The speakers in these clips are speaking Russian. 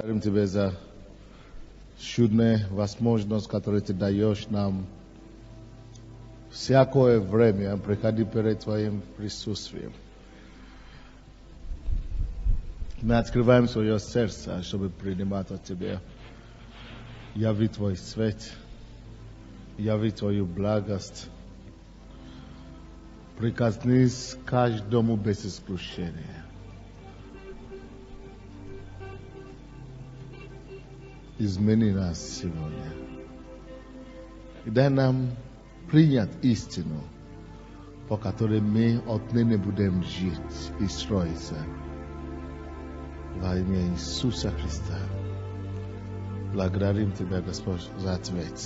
Благодарим Тебя за чудную возможность, которую Ты даешь нам всякое время приходить перед Твоим присутствием. Мы открываем свое сердце, чтобы принимать от Тебя. Яви Твой свет, яви Твою благость. Прикоснись к каждому без исключения. Измени нас сегодня. И дай нам принять истину, по которой мы отныне будем жить и строиться. Во имя Иисуса Христа. Благодарим Тебя, Господь, за ответ.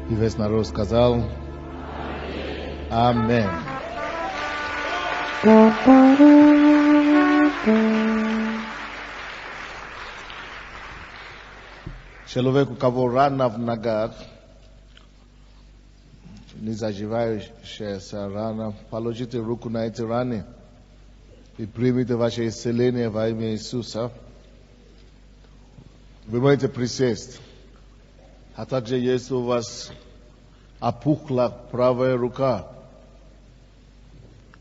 И весь народ сказал: Аминь. Человек, у кого рана в ногах, не заживающаяся рана, положите руку на эти раны и примите ваше исцеление во имя Иисуса. Вы можете присесть. А также, если у вас опухла правая рука,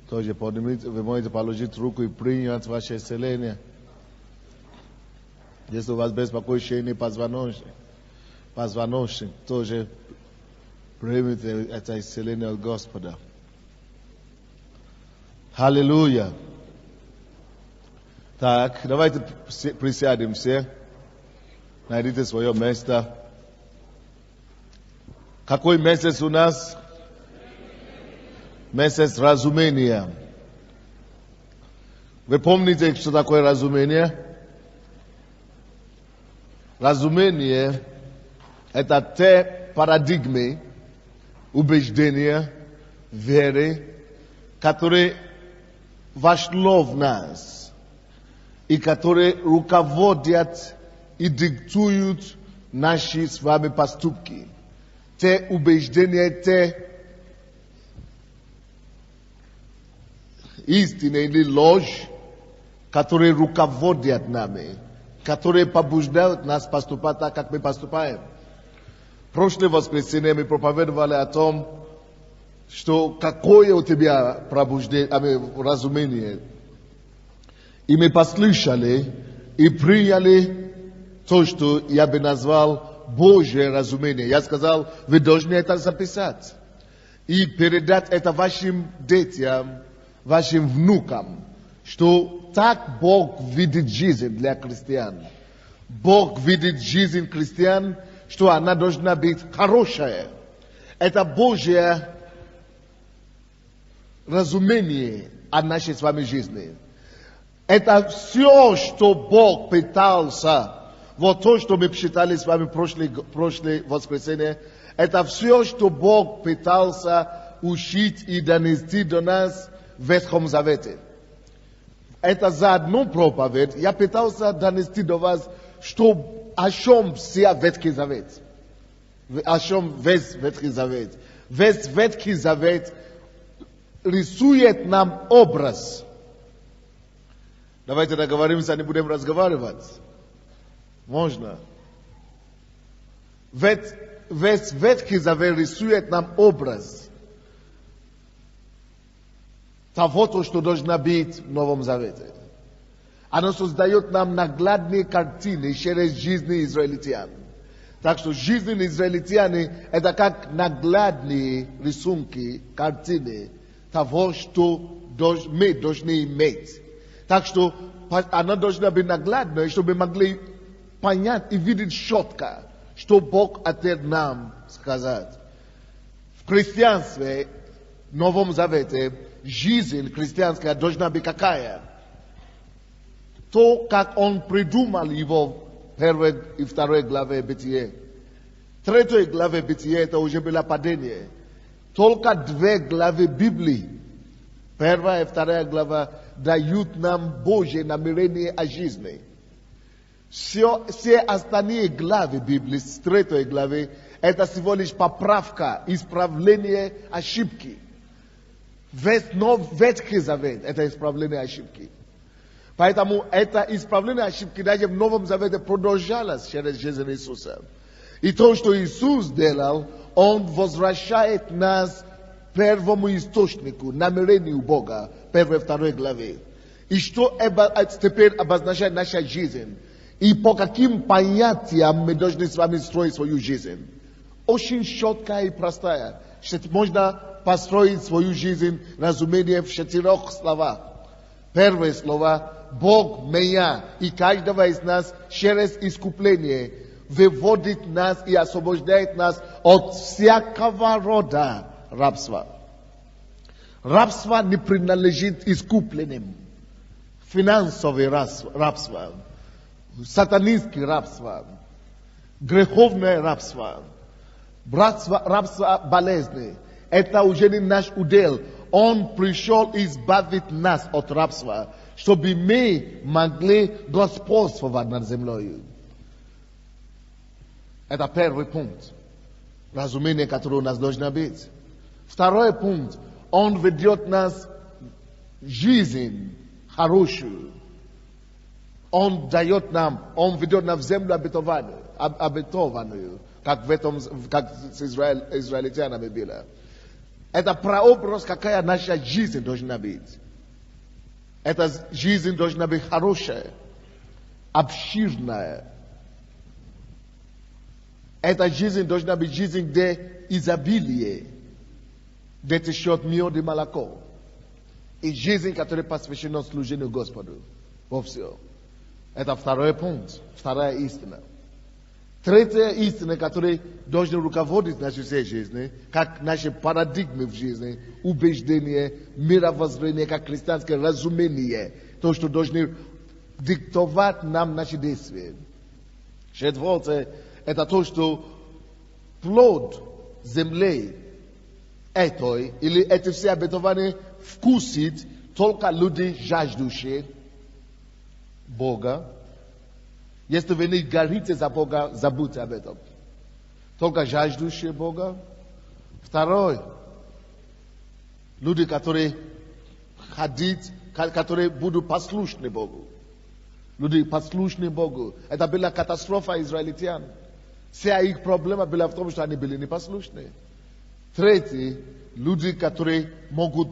тоже поднимите, вы можете положить руку и принять ваше исцеление. Если у вас беспокойный позвоночник, тоже примите это исцеление от Господа. Аллилуйя. Так, давайте присядем все. Найдите свое место. Какой месяц у нас? Месяц разумения. Вы помните, что такое разумение? Разумение – это те парадигмы, убеждения, веры, которые вошло в нас и которые руководят и диктуют наши с вами поступки. Те убеждения, те истины или ложь, которые руководят нами, которые побуждают нас поступать так, как мы поступаем. В прошлое воскресенье мы проповедовали о том, что какое у тебя разумение. И мы послушали и приняли то, что я бы назвал Божье разумение. Я сказал, вы должны это записать и передать это вашим детям, вашим внукам, что так Бог видит жизнь для христиан. Бог видит жизнь христиан, что она должна быть хорошая. Это Божье разумение о нашей с вами жизни. Это все, что Бог пытался. Вот то, что мы читали с вами прошлое воскресенье, это все, что Бог пытался учить и донести до нас в Ветхом Завете. Это за одну проповедь я пытался донести до вас, что о чем вся Ветхий Завет. О чем весь Ветхий Завет. Весь Ветхий Завет рисует нам образ. Давайте договоримся, не будем разговаривать. Можно. Весь Ветхий Завет рисует нам образ того, что должно быть в Новом Завете. Оно создает нам наглядные картины через жизнь израильтян. Так что жизнь израильтян – это как наглядные рисунки, картины того, что мы должны иметь. Так что она должна быть наглядной, чтобы могли понять и видеть четко, что Бог хотел нам сказать. В христианстве, в Новом Завете, жизнь христианская должна быть какая? То, как он придумал его в первой и второй главе Бытия. В третьей главе Бытия это уже было падение. Только две главы Библии, первая и вторая глава, дают нам Божье намерение о жизни. Все остальные главы Библии, с третьей главы, это всего лишь поправка, исправление ошибки. Весь Ветхий Завет – это исправление ошибки. Поэтому это исправление ошибки даже в Новом Завете продолжалось через жизнь Иисуса. И то, что Иисус делал, Он возвращает нас к первому источнику, намерению Бога, 1-2 главе. И что теперь обозначает наша жизнь? И по каким понятиям мы должны с вами строить свою жизнь? Очень четкая и простая. Что можно построить свою жизнь, разумение в 4 словах. Первое слово – Бог меня и каждого из нас через искупление выводит нас и освобождает нас от всякого рода рабства. Рабство не принадлежит искупленным. Финансовое рабство, сатанинское рабство, греховное рабство, рабство болезни. Это уже не наш удел. Он пришел избавить нас от рабства, чтобы мы могли господствовать над землей. Это первый пункт. Разумение, которое у нас должно быть. Второй пункт. Он ведет нас в жизнь хорошую. Он дает нам, Он ведет нас в землю обетованную, как с израильтянами было. Это прообраз, какая наша жизнь должна быть. Эта жизнь должна быть хорошая, обширная. Эта жизнь должна быть жизнь, где изобилие, где течет мед и молоко. И жизнь, которая посвящена служению Господу во всем. Это второй пункт, вторая истина. Третья истина, которая должна руководить нашей всей жизни, как наши парадигмы в жизни, убеждение, мировоззрение, как христианское разумение, то, что должны диктовать нам наши действия. Четвертое, это то, что плод земли этой, или эти все обетования вкусит только люди, жаждущие Бога. Если вы не горите за Бога, забудьте об этом. Только жаждущие Бога. Второй. Люди, которые которые будут послушны Богу. Люди послушны Богу. Это была катастрофа израильтян. Вся их проблема была в том, что они были непослушны. Третий. Люди, которые могут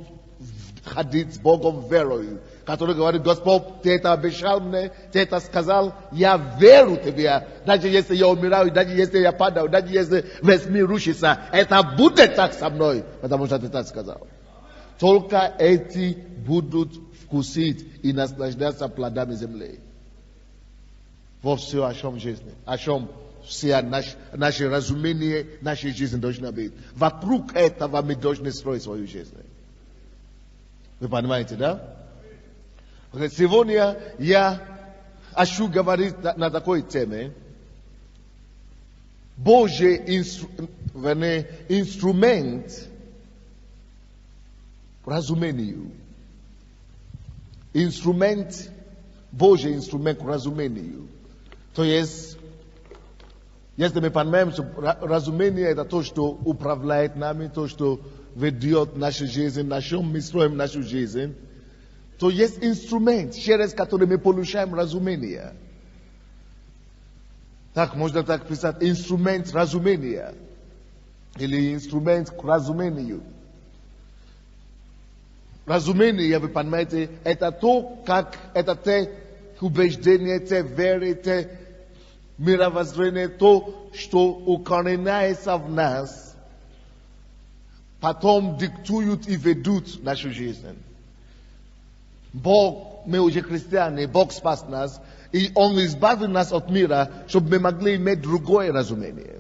ходить с Богом верою. Который говорит: Господь, Ты это обещал мне, Ты это сказал, я верю Тебе. Даже если я умираю, даже если я падаю, даже если весь мир рушится, это будет так со мной, потому что Ты так сказал. Только эти будут вкусить и наслаждаться плодами земли. Во все, о чем жизни, о чем все наше разумение, наша жизнь должна быть. Вокруг этого мы должны строить свою жизнь. Вы понимаете, да? Сегодня я хочу говорить на такой теме. Божий инструмент разумению. Божий инструмент к разумению. То есть, если мы понимаем, что разумение это то, что управляет нами, то, что ведет нашу жизнь, на чем мы строим нашу жизнь, то есть инструмент, через который мы получаем разумение. Так, можно так писать, инструмент разумения. Или инструмент к разумению. Разумение, вы понимаете, это то, как это те убеждения, те веры, те мировоззрение, то, что укореняется в нас, потом диктуют и ведут нашу жизнь. Бог, мы уже христиане, Бог спас нас, и Он избавил нас от мира, чтобы мы могли иметь другое разумение.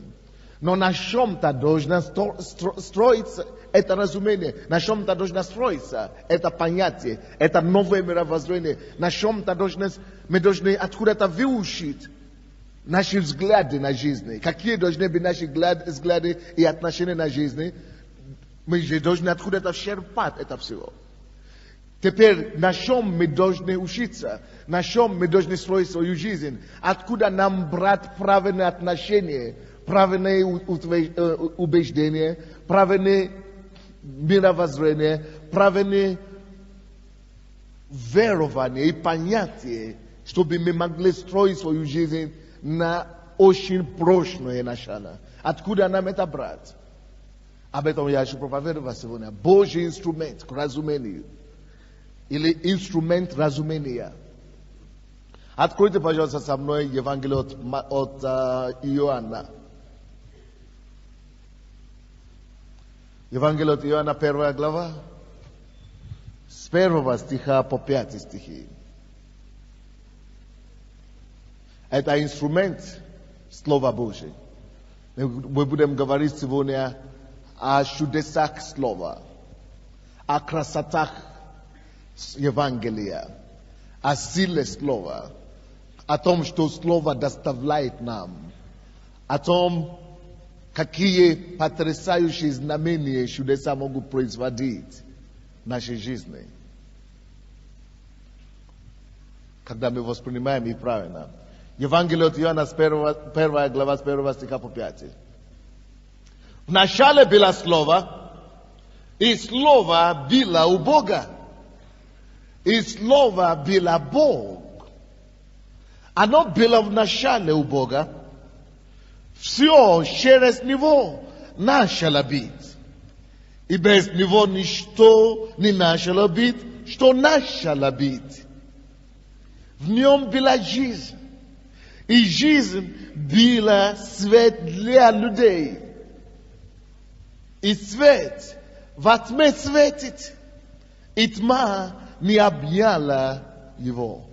Но на чем-то должно строиться это разумение, на чем-то должно строиться это понятие, это новое мировоззрение, на чем-то мы должны откуда-то выучить наши взгляды на жизнь. Какие должны быть наши взгляды и отношения на жизнь, мы же должны откуда-то черпать это все. Теперь, на чем мы должны учиться? На чем мы должны строить свою жизнь? Откуда нам брать правильные отношения, правильные убеждения, правильные мировоззрения, правильные верование и понятие, чтобы мы могли строить свою жизнь на очень прочное начало. Откуда нам это брать? Об этом я хочу проповедовать сегодня. Божий инструмент к разумению. Или инструмент разумения. Откройте, пожалуйста, со мной Евангелие от Иоанна. Евангелие от Иоанна, 1 глава. С 1 стиха по 5 стихи. Это инструмент Слова Божьего. Мы будем говорить сегодня о чудесах Слова, о красотах Евангелия, о силе Слова, о том, что Слово доставляет нам, о том, какие потрясающие знамения и чудеса могут производить в нашей жизни, когда мы воспринимаем их правильно. Евангелие от Иоанна, 1 глава, с 1 стиха по 5. В начале было Слово, и Слово было у Бога, и Слово было Бог. Оно было в начале у Бога. Все через Него начало быть. И без Него ничто не начало быть, что начало быть. В Нем была жизнь. И жизнь была свет для людей. И свет во тьме светит, и тьма не объяла его.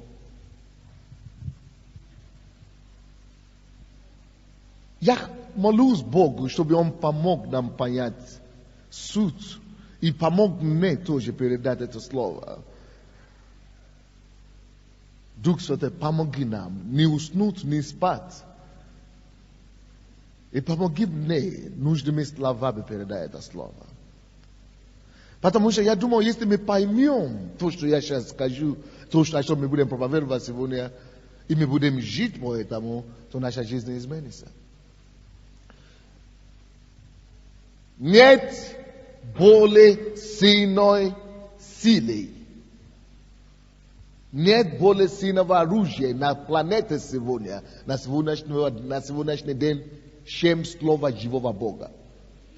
Я молюсь Богу, чтобы Он помог нам понять суть и помог мне тоже передать это слово. Дух Святой, помоги нам не уснуть, не спать. И помоги мне нужными словами передать это слово. Потому что я думаю, если мы поймем то, что я сейчас скажу, то, что мы будем проповедовать сегодня, и мы будем жить по этому, то наша жизнь изменится. Нет более сильной силы. Нет более сильного оружия на планете сегодня, на сегодняшний день, чем Слово живого Бога,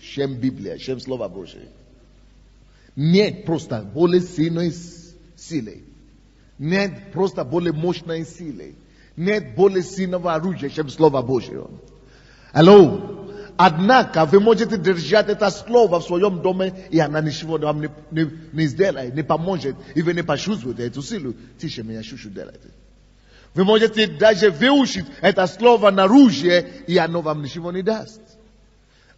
чем Библия, чем Слово Божие. Нет просто более сильной силы. Нет просто более мощной силы. Нет более сильного оружия, чем Слово Божие. Алло. Однако вы можете держать это слово в своем доме, и она ничего вам не сделает, не поможет, и вы не почувствуете эту силу. Тише меня чуть-чуть делайте. Вы можете даже выучить это слово наружу, и оно вам ничего не даст.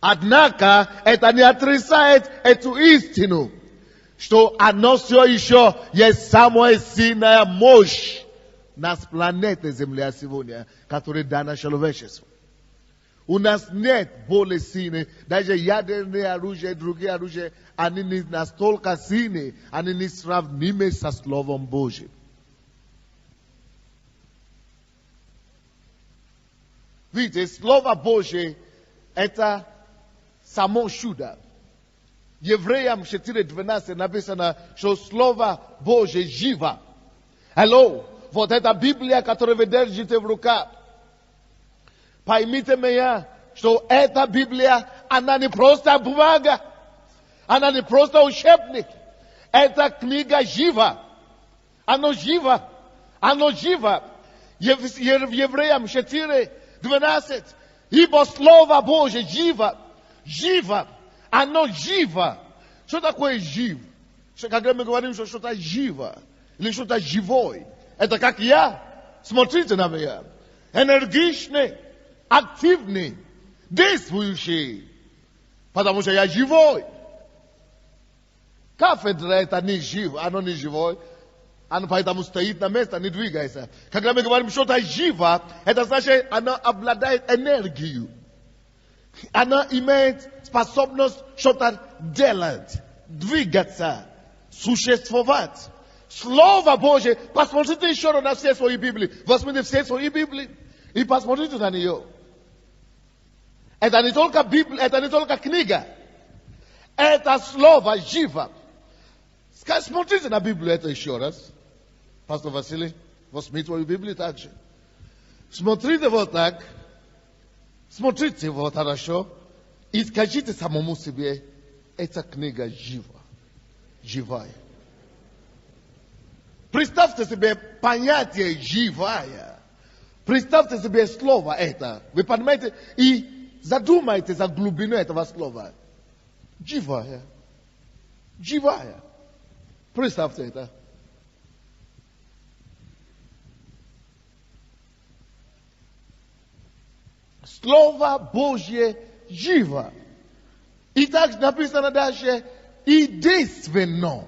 Однако это не отрицает эту истину, что оно все еще есть самая сильная мощь на планете Земля сегодня, которая дана человечеству. У нас нет более сильных, даже ядерные оружия, другие оружия, они не настолько сильные, они не сравнимы со Словом Божьим. Видите, Слово Божье – это само чудо. Евреям 4:12 написано, что Слово Божье живо. Алло, вот эта Библия, которую вы держите в руках. Поймите меня, что эта Библия, она не просто бумага, она не просто учебник. Эта книга жива. Оно живо. Оно живо. Евреям 4:12. Ибо Слово Божье живо. Живо. Оно живо. Что такое жив? Когда мы говорим, что что-то живо, или что-то живой, это как я. Смотрите на меня. Энергичный. Активный, действующий, потому что я живой. Кафедра это не жив, оно не живой, оно поэтому стоит на месте, не двигается. Когда мы говорим что-то живо, это значит, оно обладает энергией. Оно имеет способность что-то делать, двигаться, существовать. Слово Божье, посмотрите еще раз на все свои Библии, возьмите все свои Библии и посмотрите на нее. Это не только Библия, это не только книга. Это слово живо. Смотрите на Библию это еще раз. Пастор Василий, возьми твою Библию также. Смотрите вот так. Смотрите вот хорошо. И скажите самому себе, эта книга жива. Живая. Представьте себе понятие «живая». Представьте себе слово это. Вы понимаете? И задумайтесь о глубине этого слова. Живая. Живая. Представьте это. Слово Божье живо. И так написано дальше, и действенно.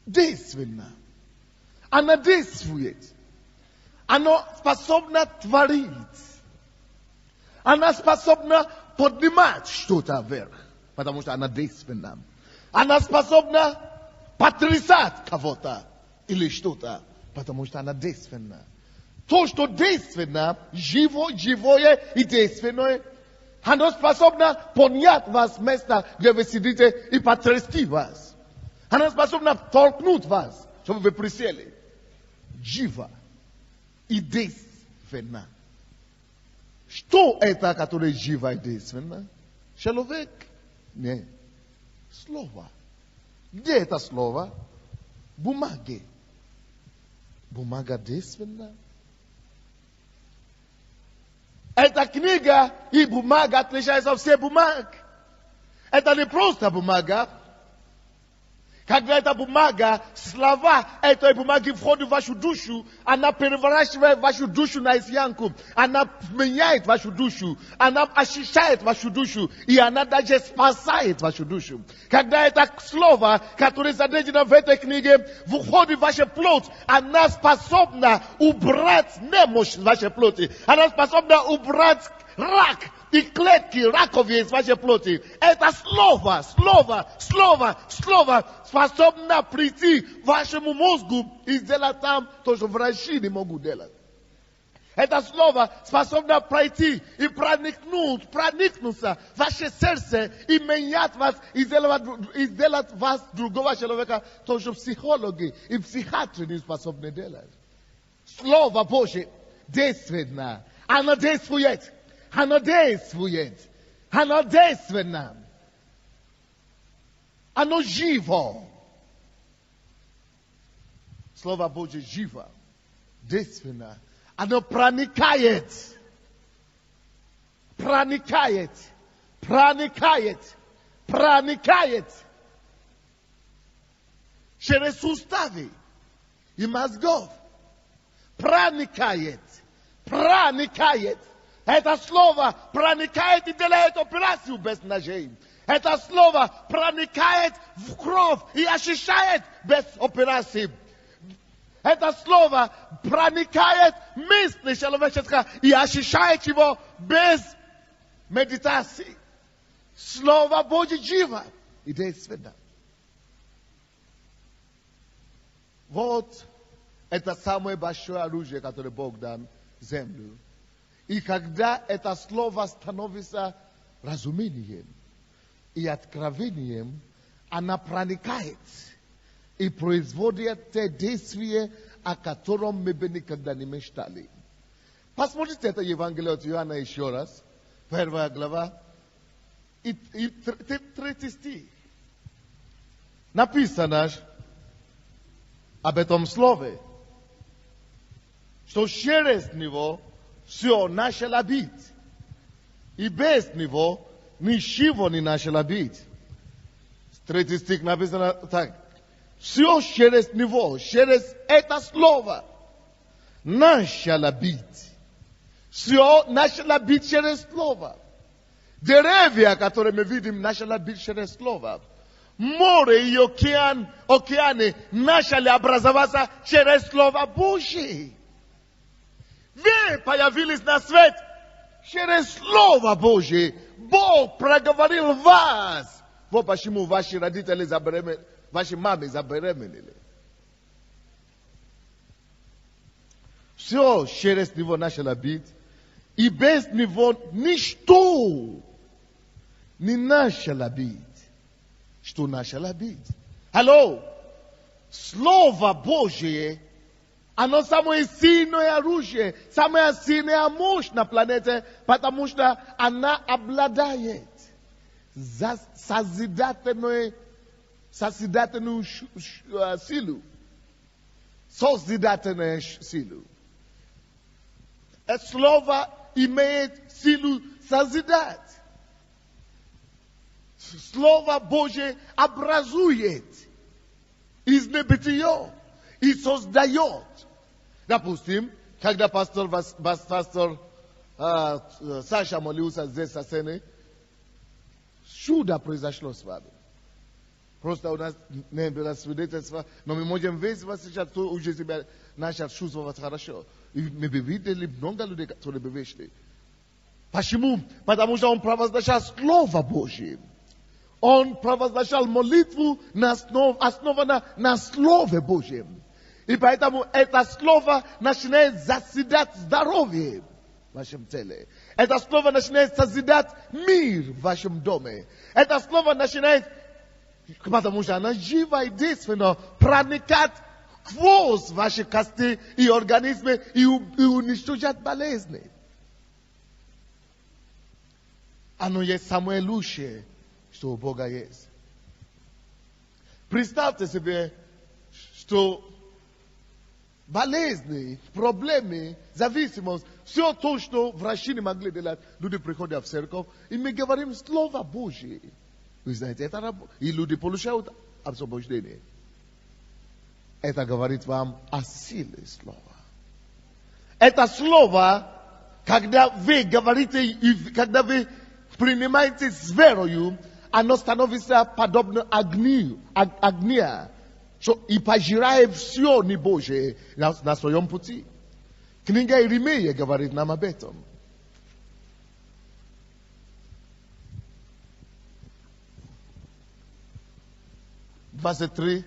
Действенно. Она действует. Она способна творить. Она способна поднимать что-то вверх, потому что она действенна. Она способна потрясать кого-то или что-то, потому что она действенна. То, что действенно, живое и действенное, оно способно поднять вас с места, где вы сидите, и потрясти вас. Оно способно толкнуть вас, чтобы вы присели. Живо и действенно. Что это, которое живо и действенно? Человек? Нет. Слово. Где это слово? Бумаги. Бумага действенна. Эта книга и бумага отличаются от всех бумаг. Это не просто бумага. Когда эта бумага, слова этой бумаги входят в вашу душу, она переворачивает вашу душу наизнанку, она меняет вашу душу, она очищает вашу душу, и она даже спасает вашу душу. Когда это слово, которое задержано в этой книге, входит в вашу плоть, она способна убрать немощь в вашей плоти, она способна убрать рак и клетки раковые из вашей плоти. Это слово способно прийти к вашему мозгу и сделать там то, что врачи не могут делать. Это слово способно пройти и проникнуться в ваше сердце и менять вас и сделать вас другого человека, то, что психологи и психиатры не способны делать. Слово Божье действенно. Оно действует. Оно действует. Оно действенно. Оно живо. Слово Божье живо. Действенно. Оно проникает. Проникает. Проникает. Проникает. Через суставы и мозгов. Проникает. Проникает. Это слово проникает и делает операцию без ножей. Это слово проникает в кровь и очищает без операции. Это слово проникает в мысли человеческое и очищает его без медитации. Слово Божье живо и действенно. Вот это самое большое оружие, которое Бог дал землю. И когда это слово становится разумением и откровением, она проникает и производит те действия, о котором мы бы никогда не мечтали. Посмотрите это Евангелие от Иоанна еще раз. 1 глава и 3 стих. Написано об этом слове, что через него все начало быть. И без него ничего не начало быть. 3 стих написано так. Все через него, через это слово начало быть. Все начало быть через слово. Деревья, которые мы видим, начало быть через слово. Море и океаны начали образоваться через слово Божье. Вы появились на свет через Слово Божье. Бог проговорил вас. Вот почему ваши родители забеременели, ваши мамы забеременели. Все через него начало быть. И без него ничто не начало быть. Что начало быть. Алло, Слово Божие, оно самое сильное оружие, самая сильная мощь на планете, потому что она обладает созидательную силу. Созидательную силу. Это слово имеет силу созидать. Слово Божие образует из небытия и создает. Допустим, когда пастор Саша молился здесь со сцены, чудо произошло с вами. Просто у нас не было свидетельства, но мы можем вызвать сейчас, кто уже себя начал чувствовать хорошо. И мы бы видели много людей, которые бы вышли. Почему? Потому что он провозглашал Слово Божие. Он провозглашал молитву, основанную на Слове Божьем. И поэтому это Слово начинает созидать здоровье в вашем теле. Это Слово начинает созидать мир в вашем доме. Это Слово начинает, потому что оно живо и действенно проникать сквозь ваши кости и организмы и уничтожать болезни. Оно есть самое лучшее, что у Бога есть. Представьте себе, что болезни, проблемы, зависимость, все то, что врачи не могли делать, люди приходят в церковь, и мы говорим Слово Божие. Вы знаете, это работа. И люди получают освобождение. Это говорит вам о силе слова. Это слово, когда вы говорите, и когда вы принимаете с верою, оно становится подобно огню, и пожирает все небожие на своем пути. Книга Иеремии говорит нам об этом. (23,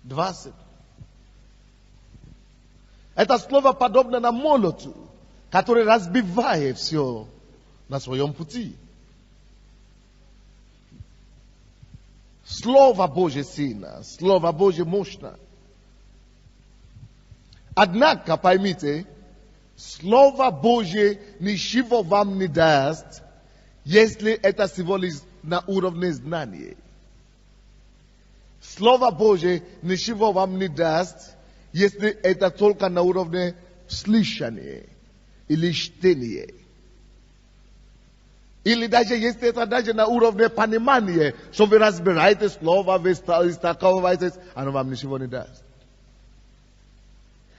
20). Это слово подобно на молоту, который разбивает все на своем пути. Слово Божье сильно, Слово Божье мощно. Однако, поймите, Слово Божье ничего вам не даст, если это всего лишь на уровне знания. Слово Божье ничего вам не даст, если это только на уровне слышания или чтения. Или даже если это даже на уровне понимания, что вы разбираете слово, вы истолковываете, оно вам ничего не даст.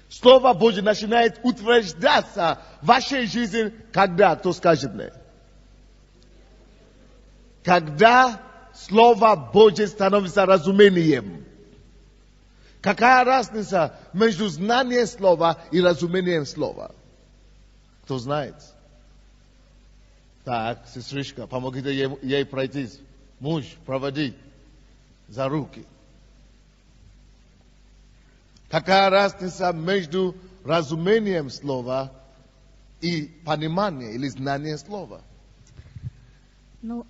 Слово Божье начинает утверждаться в вашей жизни, когда, кто скажет мне? Когда Слово Божье становится разумением. Какая разница между знанием слова и разумением слова? Кто знает? Так, сестричка, помогите ей пройти. Муж, проводи за руки. Какая разница между разумением слова и пониманием или знанием слова? Ну,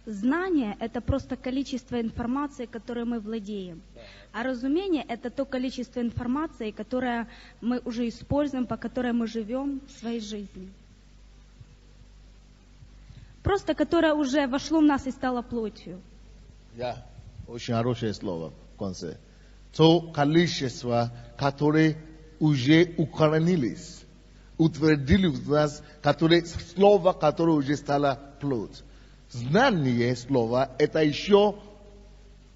знание – это просто количество информации, которой мы владеем. А разумение – это то количество информации, которое мы уже используем, по которой мы живем в своей жизни. Просто которое уже вошло в нас и стало плотью. Очень хорошее слово в конце. То количество, которое уже укоренились, утвердили в нас, слово, которое уже стало плоть. Знание слова – это еще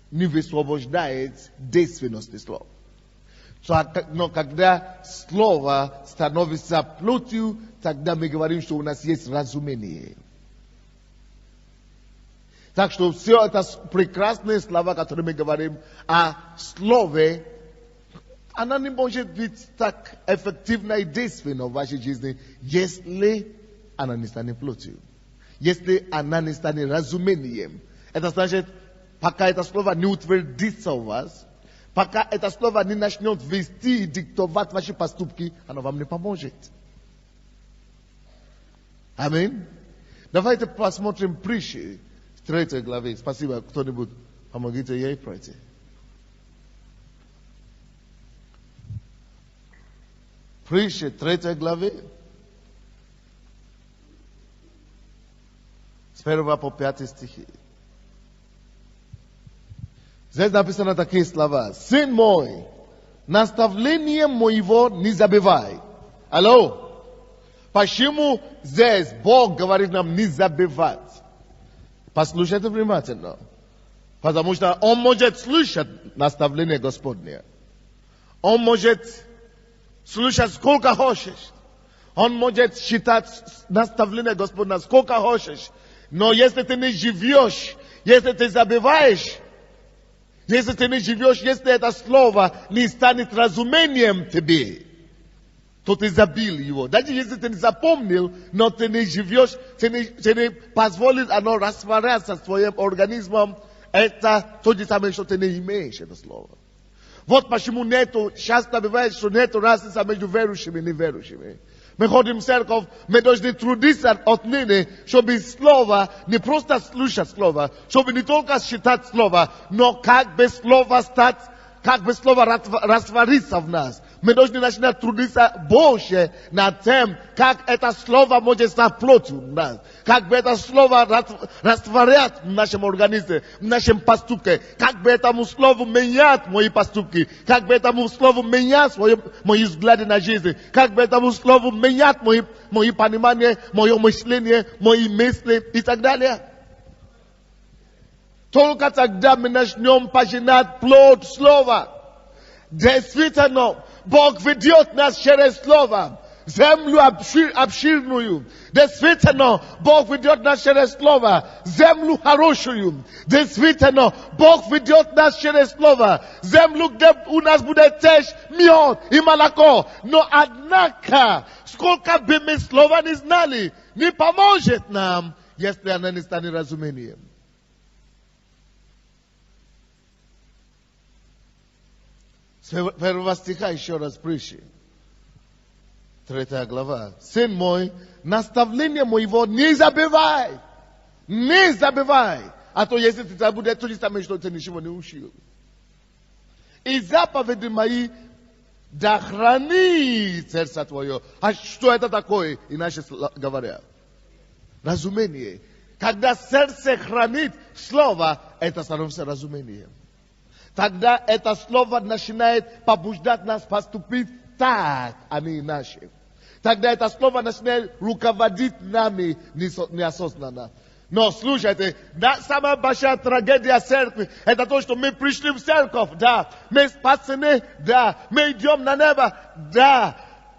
не высвобождает действенности слова. Но когда слово становится плотью, тогда мы говорим, что у нас есть разумение. Так что все это прекрасные слова, которые мы говорим о слове, она не может быть так эффективна и действенна в вашей жизни, если она не станет плотью. Если она не станет разумением. Это значит, пока это слово не утвердится у вас, пока это слово не начнет вести и диктовать ваши поступки, оно вам не поможет. Аминь. Давайте посмотрим притчи. 3 главе. Спасибо. Кто-нибудь помогите ей пройти. Притчи, 3 главе, с 1 по 5 стихи. Здесь написано такие слова. Сын мой, наставление моего не забывай. Алло? Почему здесь Бог говорит нам не забывать? Послушайте внимательно. Потому что Он может слышать наставление Господне. Он может слушать сколько хочешь. Он может считать наставление Господня сколько хочешь. Но если ты не живешь, если ты забываешь, если ты не живешь, если это слово не станет разумением тебе, то ты забил его. Даже если ты не запомнил, но ты не живешь, ты не позволишь оно растворяться своим организмом, это то же самое, что ты не имеешь это слово. Вот почему нету, часто бывает, что нету разницы между верующими и неверующими. Мы ходим в церковь, мы должны трудиться отныне, чтобы слово, не просто слушать слово, чтобы не только считать слово, но как бы слово стать, как бы слово раствориться в нас. Мы должны начинать трудиться больше над тем, как это слово может стать плотью в нас. Как бы это слово растворять в нашем организме, в нашем поступке. Как бы этому слову менять мои поступки. Как бы этому слову менять мои взгляды на жизнь. Как бы этому слову менять мои понимания, мое мышление, мои мысли и так далее. Только тогда мы начнем пожинать плод слова. Действительно, Бог ведет нас через слово. Землю обширную. Действительно, Бог ведет нас через слово. Землю хорошую. Действительно, Бог ведет нас через слово. Землю, где у нас будет течь мед и молоко. Но однако, сколько бы мы слова не знали, не поможет нам, если оно не станет разумением. С 1 стиха еще раз притчи. 3 глава. Сын мой, наставление моего не забывай. Не забывай. А то если ты забудешь, то не самое, что ты ничего не учил. И заповеди мои, да храни сердце твое. А что это такое? Иначе говоря. Разумение. Когда сердце хранит слово, это становится разумением. Тогда это слово начинает побуждать нас поступить так, а не иначе. Тогда это слово начинает руководить нами неосознанно. Но слушайте, самая большая трагедия церкви, это то, что мы пришли в церковь, да. Мы спасены, да. Мы идем на небо, да.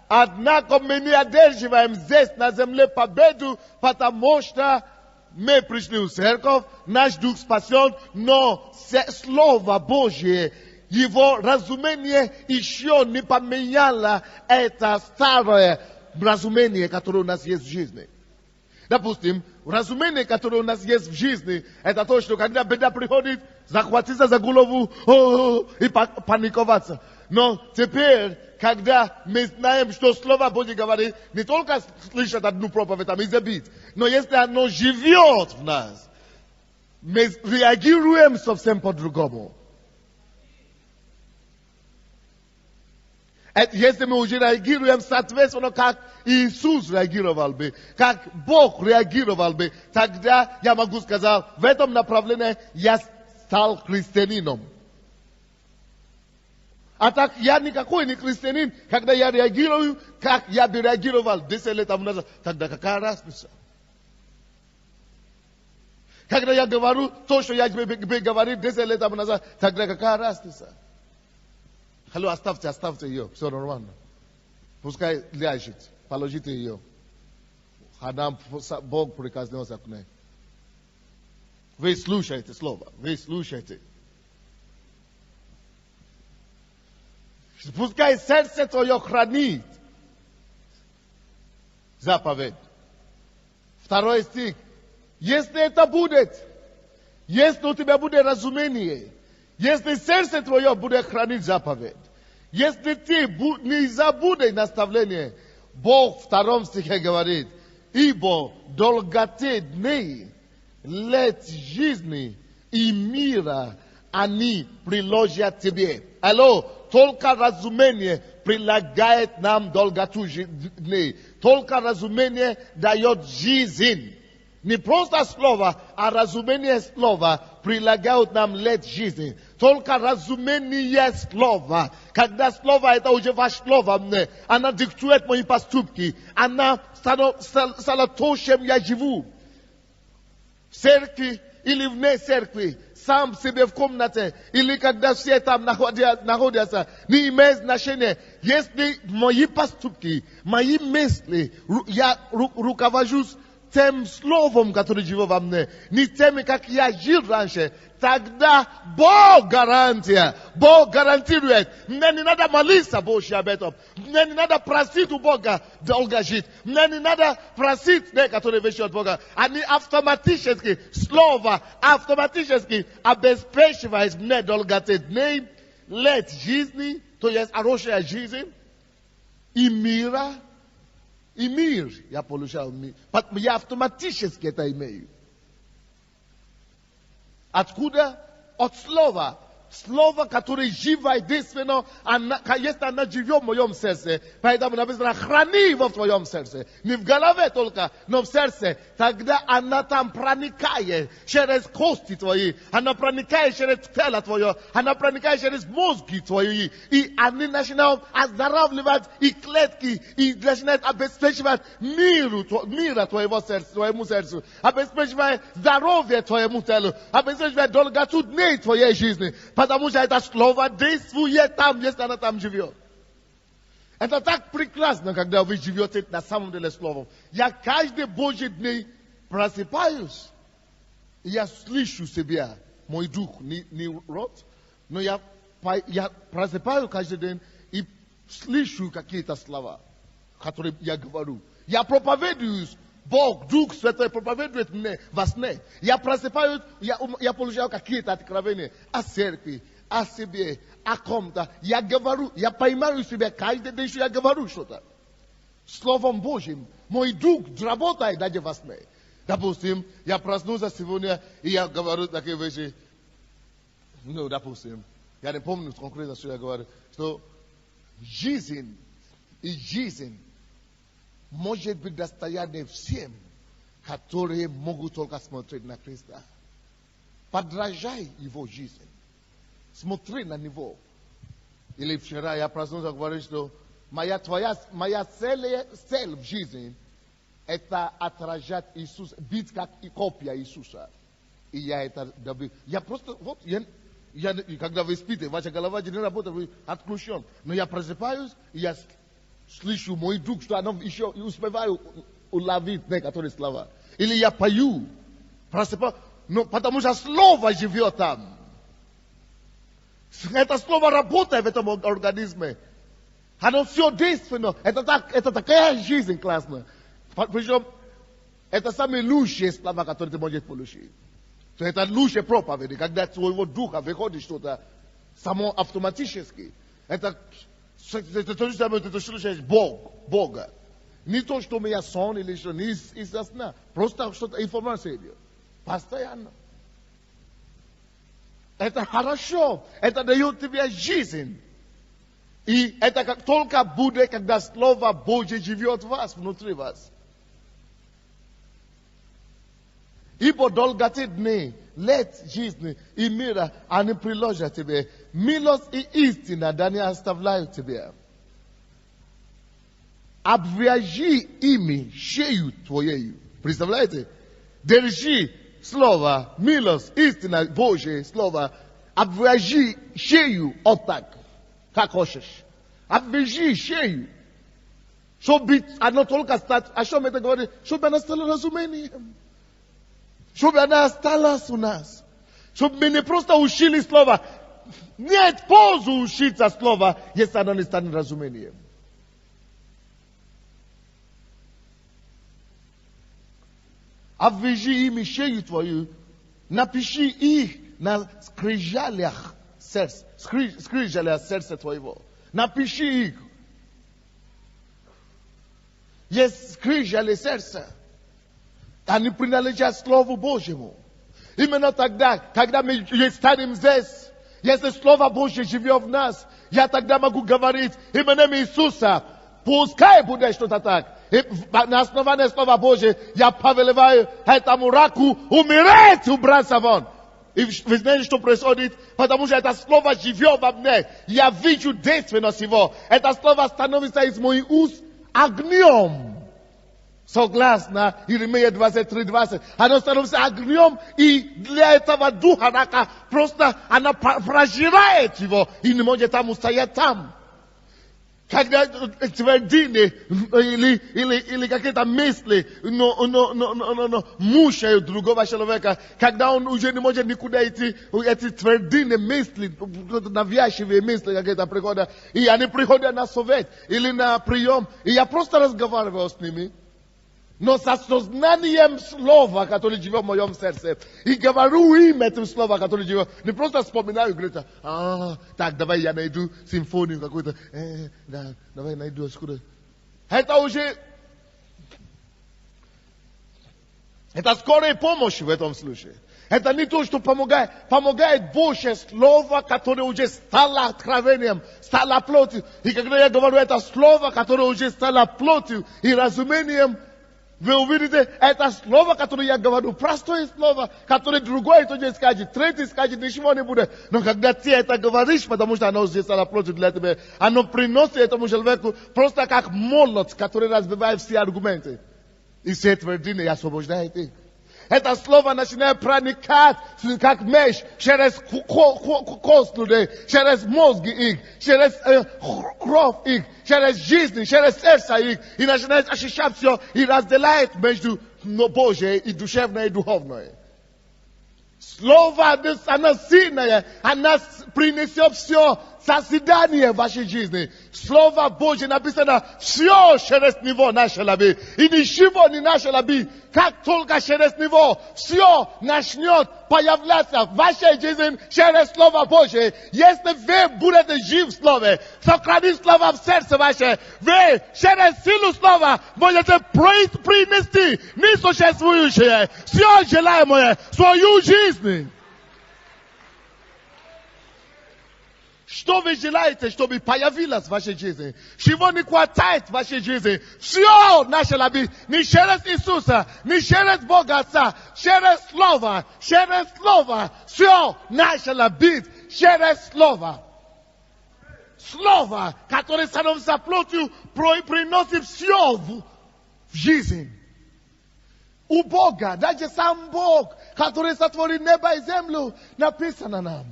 Однако мы не одерживаем здесь на земле победу, потому что мы пришли в церковь, наш дух спасен, но Слово Божье, его разумение еще не поменяло это старое разумение, которое у нас есть в жизни. Допустим, разумение, которое у нас есть в жизни, это то, что когда беда приходит, захватиться за голову и паниковаться. Но теперь, когда мы знаем, что Слово Божье говорит, не только слышать одну проповедь, там и забить, но если оно живет в нас, мы реагируем совсем по-другому. Если мы уже реагируем соответственно, как Иисус реагировал бы, как Бог реагировал бы, тогда я могу сказать, в этом направлении я стал христианином. А так я никакой не христианин, когда я реагирую, как я бы реагировал 10 лет тому назад. Тогда какая разница? Когда я говорю то, что я бы говорил 10 лет тому назад, тогда какая разница? Алло, оставьте ее, все нормально. Пускай ляжет, положите ее. А нам Бог прикоснется к ней. Вы слушаете слово, вы слушаете. Пускай сердце твое хранит заповедь. 2 стих. Если это будет, если у тебя будет разумение, если сердце твое будет хранить заповедь, если ты не забудешь наставление, Бог в 2 стихе говорит, ибо долготе дней, лет жизни и мира они приложат тебе. Алло, только разумение прилагает нам долготу дней. Только разумение дает жизнь. Не просто слово, а разумение слова прилагают нам лет жизни. Только разумение слова. Когда слово, это уже ваше слово мне, она диктует мои поступки. Она стала то, чем я живу. В церкви или вне церкви, сам себе в комнате, или когда все там находятся, не имеет значения. Если мои поступки, мои мысли, я руковожусь тем словом, которое живет во мне, не теми, как я жил раньше, тогда Бог гарантия, Бог гарантирует. Мне не надо молиться больше об этом. Мне не надо просить у Бога долго жить. Мне не надо просить те, которые вещи от Бога. Они автоматически, слово автоматически обеспечивает мне долготы дней, лет жизни, то есть хорошая жизнь и мира. И мир я получал. Я автоматически это имею. Откуда? От слова. Слово, которое живо и действенно, если оно живет в моем сердце, поэтому написано, храни его в твоем сердце. Не в голове только, но в сердце. Тогда она там проникает через кости твои, она проникает через тело твое, она проникает через мозги твои. И они начинают оздоравливать и клетки, и начинают обеспечивать мира твоего сердца, твоему сердцу, обеспечивать здоровье твоему телу, обеспечивать долготу дней твоей жизни. Потому что это слово действует там, если она там живет. Это так прекрасно, когда вы живете на самом деле словом. Я каждый Божий день просыпаюсь, и я слышу себя, мой дух, не рот, но я просыпаюсь каждый день и слышу какие-то слова, которые я говорю. Я проповедуюсь. Бог, Дух Святой проповедует мне во сне. Я просыпаюсь, я получаю какие-то откровения о церкви, о себе, о ком-то. Я говорю, я поймаю себя каждый день, что я говорю что-то. Словом Божьим. Мой дух работает даже во сне. Допустим, я проснулся сегодня, и я говорю такие вещи. Ну, допустим, я не помню конкретно, что я говорю. Что жизнь и жизнь может быть достояние всем, которые могут только смотреть на Христа. Подражай его жизни. Смотри на него. Или вчера я проснулся и говорю, что моя цель в жизни это отражать Иисуса, быть как и копия Иисуса. И я это добил. Я просто, когда вы спите, ваша голова не работает, вы отключен. Но я просыпаюсь, и я слышу мой дух, что она еще и успеваю уловить некоторые слова. Или я пою, просыпаюсь, но потому что слово живет там. Это слово работает в этом организме. Оно все действенно. Это такая жизнь классная. Причем, это самые лучшие слова, которые ты можешь получить. То это лучшие проповеди, когда от своего духа выходит что-то само автоматически. Это то же самое, ты слушаешь Бога. Не то, что у меня сон или что, не из-за сна. Просто что-то информация идет. Постоянно. Это хорошо. Это дает тебе жизнь. И это как только будет, когда Слово Божье живет в вас, внутри вас. Ибо долготы дней, лет жизни и мира, они приложат тебе. Милость и истина, да не оставляют тебя. Обвяжи ими шею твоею. Представляете? Держи слово, милость, истина, Божье слово. Обвяжи шею вот так, как хочешь. Обвяжи шею. Чтобы оно только стать, о чем это говорит? Чтобы оно стало разумением. Чтобы она осталась у нас. Чтобы мы не просто учили слово. Нет пользы учиться слово, если оно не станет разумением. Обвяжи ими шею твою, напиши их на скрижалях сердца твоего. Напиши их. Есть скрижали сердца. Они принадлежат Слову Божьему. Именно тогда, когда мы станем здесь, Если Слово Божье живет в нас, я тогда могу говорить именем Иисуса. Пускай будет что-то так. И на основании Слова Божьего я повелеваю этому раку умереть, убраться вон. И вы знаете, что происходит? Потому что это Слово живет во мне. Я вижу действенность его. Это Слово становится из моих уст огнем. Согласно Иеремия 23:20. Оно становится огнем, и для этого духа рака просто она прожирает его и не может там устоять там. Когда твердыни или какие-то мысли мучают другого человека, когда он уже не может никуда идти, эти твердыни мысли, навязчивые мысли какие-то приходят, и они приходят на совет или на прием, и я просто разговариваю с ними, но с осознанием слова, которое живет в моем сердце, и говорю им этим словом, которое живет, не просто вспоминаю и говорю, так, давай я найду симфонию какую-то, да, давай найду откуда. Это уже, это скорая помощь в этом случае. Это не то, что помогает. Помогает Божье Слово, которое уже стало откровением, стало плотью. И когда я говорю это Слово, которое уже стало плотью и разумением, вы увидите, это слово, которое я говорю, простое слово, которое другое тоже скажет, третий скажет, ничего не будет. Но когда ты это говоришь, потому что оно уже стало плотью для тебя, оно приносит этому человеку просто как молот, который разбивает все аргументы. И все твердыни освобождает их. Это слово начинает проникать, как меч, через кость людей, через мозги их, через кровь их, через жизнь, через сердце их, и начинает ощущать все, и разделяет между Божьей и душевной и духовной. Слово, оно сильное, оно принесет все созидание в вашей жизни. Слово Божье написано, все через него начало быть. И ничего не начало быть. Как только через него все начнет появляться в вашей жизни через Слово Божье. Если вы будете жить в Слове, сохранить Слово в сердце ваше, вы через силу Слова можете принести несуществующее, все желаемое, свою жизнь. Что вы желаете, чтобы появилось в вашей жизни? Чего не хватает в вашей жизни? Все начало быть не через Иисуса, не через Бога Отца, через Слово. Через Слово. Все начало быть через Слово. Слово, которое становится плотью, приносит все в жизнь. У Бога, даже сам Бог, который сотворил небо и землю, написано нам,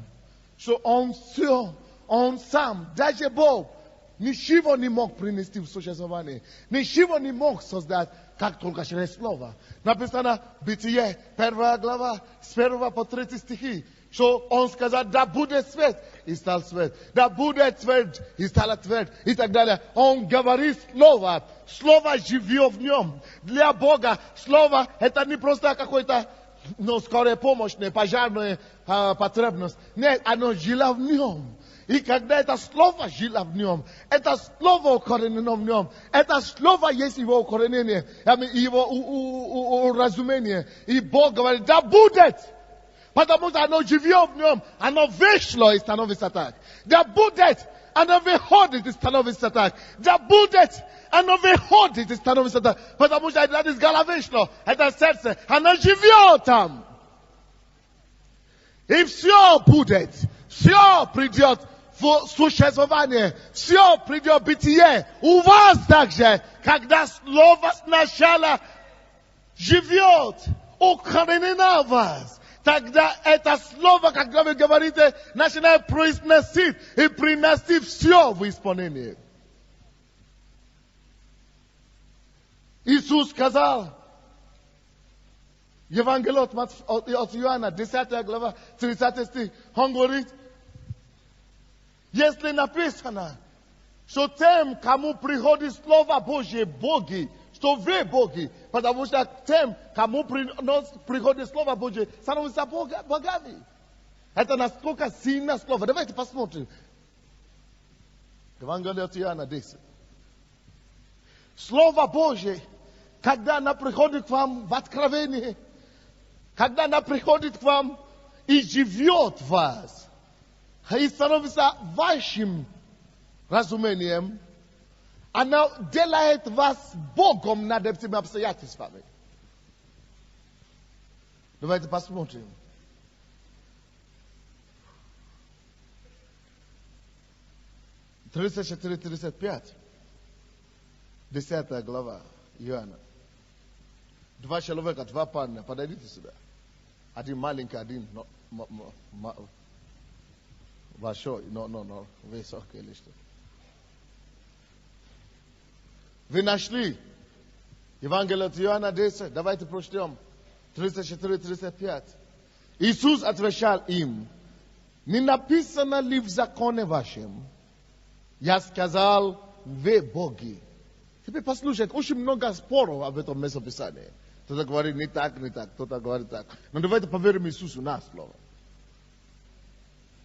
что Он все, Он сам, даже Бог, ничего не мог принести в существование, ничего не мог создать, как только через Слово. Написано Бытие, 1 глава, с 1 по 3 стихи, что Он сказал, да будет свет, и стал свет, да будет твердь, и стала твердь, и так далее. Он говорит Слово, Слово живет в нем. Для Бога Слово это не просто какой-то, скорая помощь, не пожарная потребность. Нет, оно жило в нем. И когда это слово жило в нем, это слово укоренено в нем, это слово есть его укоренение, его разумение. И Бог говорит, да будет, потому что оно живет в нем, оно вышло и становится так. Да будет, оно выходит и становится так. Да будет, оно выходит и становится так. Потому что это из головы вышло, это сердце, оно живет там. И все будет, все придет в существование, все придет в бытие. У вас также, когда слово сначала живет, укоренено в вас, тогда это слово, когда вы говорите, начинает произносить и приносить все в исполнение. Иисус сказал, Евангелие от Иоанна, 10 глава, 30 стих, Он говорит, если написано, что тем, кому приходит Слово Божье, боги, что вы боги, потому что тем, кому приходит Слово Божье, становятся богами. Это насколько сильное слово. Давайте посмотрим. Евангелие от Иоанна 10. Слово Божье, когда оно приходит к вам в откровении, когда оно приходит к вам и живет в вас, и становится вашим разумением, оно делает вас Богом над этими обстоятельствами. Давайте посмотрим. 34-35. 10 глава Иоанна. Два человека, два парня, подойдите сюда. Один маленький, один большой. Но, высокий или что. Вы нашли Евангелие от Иоанна 10? Давайте прочтем. 34-35. Иисус отвечал им: не написано ли в законе вашем? Я сказал, вы боги. Теперь послушайте, очень много споров об этом местописании. Кто-то говорит не так, кто-то говорит так. Но давайте поверим Иисусу на слово.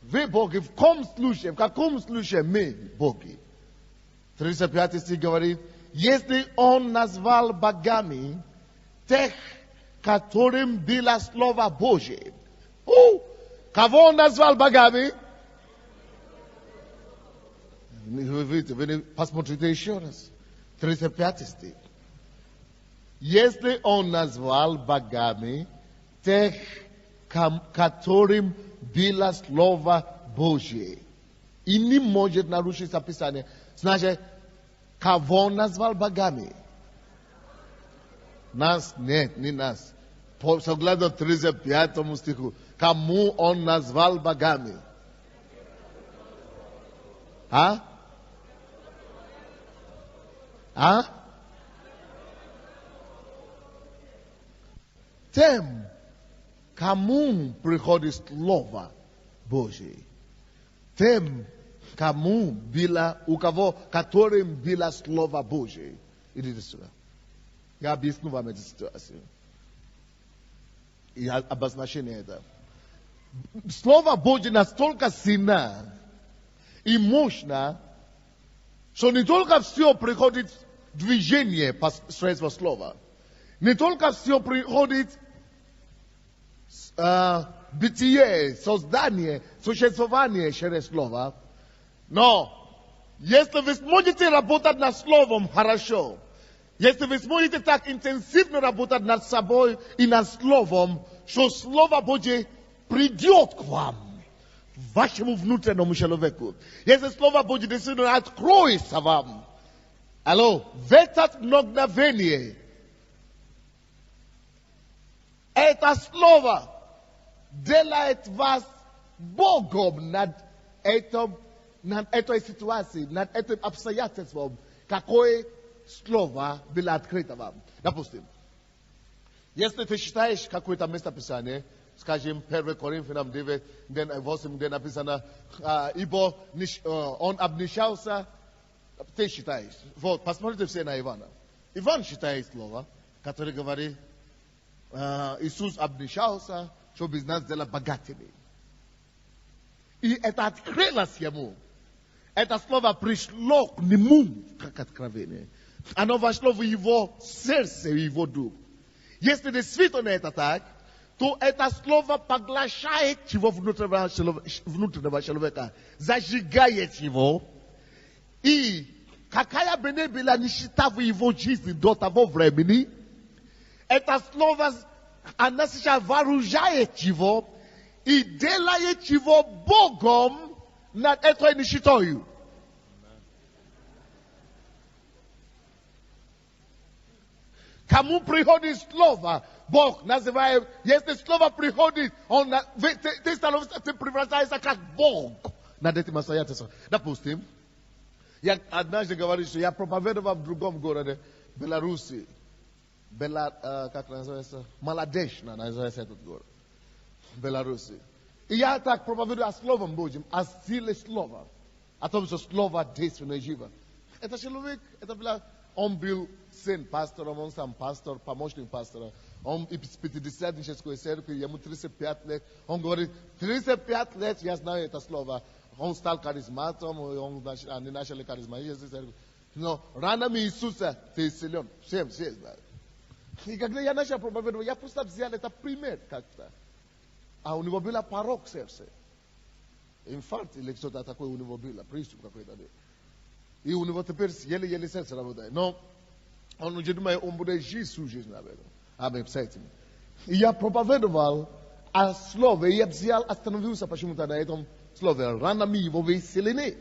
Вы боги, в каком случае мы боги? 35 стих говорит: если Он назвал богами тех, которым было Слово Божие. Кого Он назвал богами? Вы посмотрите еще раз. 35 стих. Если Он назвал богами тех, которым было Слово Божие, и не может нарушить Писание, значит, кого Он назвал богами? Нас? Нет, не нас. Согласно 35 стиху, кому Он назвал богами? Тем, кому приходит Слово Божие. Тем, кому было, у кого, которым было Слово Божие. Идите сюда. Я объясню вам эту ситуацию. И обозначение это. Слово Божие настолько сильно и мощно, что не только все приходит в движение посредством слова, не только все приходит бытие, создание, существование через слово, но если вы сможете работать над словом хорошо, если вы сможете так интенсивно работать над собой и над словом, что Слово Божие придет к вам, вашему внутреннему человеку. Если Слово Божие действительно откроется вам, в это мгновение, это Слово делает вас Богом над этой ситуацией, над этим обстоятельством, какое Слово было открыто вам. Допустим, если ты читаешь какое-то местописание, скажем, 1 Коринфянам 9, 8, где написано, ибо он обнищался, ты читаешь. Вот, посмотрите все на Ивана. Иван читает слово, которое говорит, Иисус обнищался, чтобы из нас сделать богатыми. И это открылось ему. Это слово пришло к нему, как откровение. Оно вошло в его сердце, в его дух. Если действительно это так, то это слово поглощает его внутреннего человека, зажигает его. И какая бы ни была нищета в его жизни до того времени, это слово, оно сейчас вооружает его и делает его Богом над этой нищетой. Кому приходит слово, Бог называет, если слово приходит, ты превращаешься как Бог над этим обстоятельством. Допустим, я однажды говорил, что я проповедовал в другом городе, Беларуси. Как называется? Молодежь называется этот город. Беларуси. И я так проповедую о Словом Божьем, о силе слова. О том, что слово действенно и живо. Это человек, он был сын пастором, он сам пастор, помощник пастора. Он из Пятидесятнической церкви, ему 35 лет. Он говорит, 35 лет я знаю это слово. Он стал харизматом, они начали харизматизм. Но ранами Иисуса ты исцелен. Все знают. И когда я начал проповедовать, я просто взял это пример как-то. А у него был порог в сердце. Infatti, le sono stata qui univo billa, pristo qua da lì. Io univo te per yele senza la voda. No, non c'è mai un bude Gesù Gesù na vero. Amen, psaiti. Ja propovedoval a slove, ja bzial остановился почему-то на этом слове. Рано мы его выселили.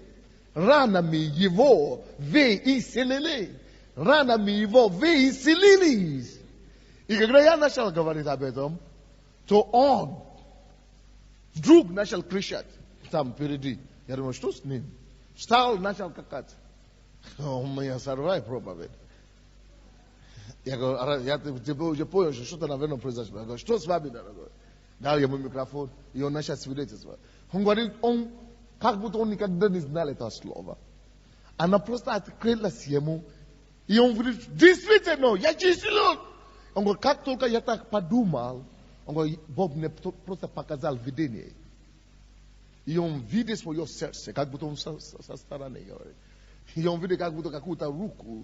Рано мы его выселили. Рано мы его выселили. И когда я начал говорить об этом, то он вдруг начал кричать там впереди. Я думаю, что с ним? Встал, начал какать. У меня сорвай проповедь. Я говорю, я уже понял, что что-то, наверное, произошло. Я говорю, что с вами, дорогой? Дал ему микрофон, и он начал свидетельствовать. Он говорит, как будто он никогда не знал это слово. Она просто открылась ему, и он говорит, действительно, я числен. Он говорит, как только я так подумал, он говорит, Бог мне просто показал видение. И он видит свое сердце, как будто он со стороны говорит. И он видит, как будто какую-то руку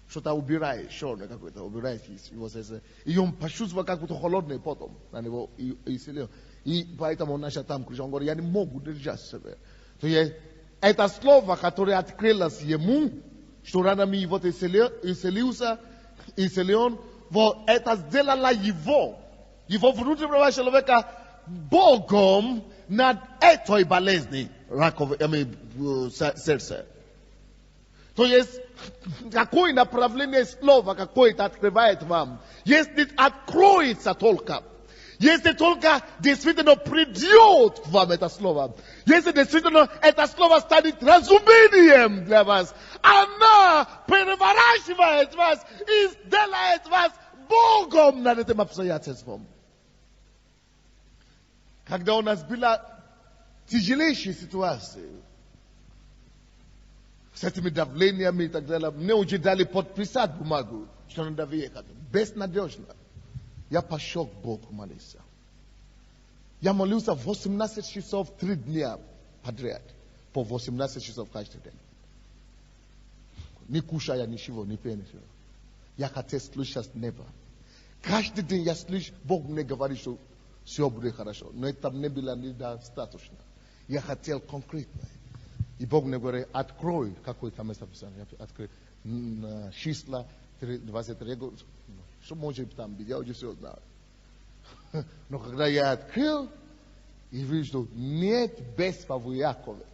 что-то убирает, черное какое-то, убирает его сердце. И он почувствовал, как будто холодный потом на него исцелил. И поэтому он начал там кричать. Он говорит, я не могу держать себя. То есть, это слово, которое открылось ему, что ранами его исцелился, исцелен, вот это сделало его внутреннего человека Богом над этой болезнью сердца. То есть, какое направление слова какое-то открывает вам. Если откроется только, если только действительно придет к вам это слово, если действительно это слово станет разумением для вас, она переворачивает вас и сделает вас Богом над этим обстоятельством. Когда у нас была тяжелейшая ситуация, с этими давлениями и так далее, мне уже дали подписать бумагу, что надо въехать. Безнадежно. Я пошел к Богу молиться. Я молился 18 часов 3 дня подряд. По 18 часов каждый день. Не кушая ничего, не пья ничего. Я хотел слышать небо. Каждый день я слышу, Бог мне говорит, что все будет хорошо. Но это не было недостаточно. Я хотел конкретно. И Бог мне говорит, открой какое-то местописание. Открой числа 23. Что может там быть? Я уже все знаю. Но когда я открыл, и вижу, что нет бедства в Якове.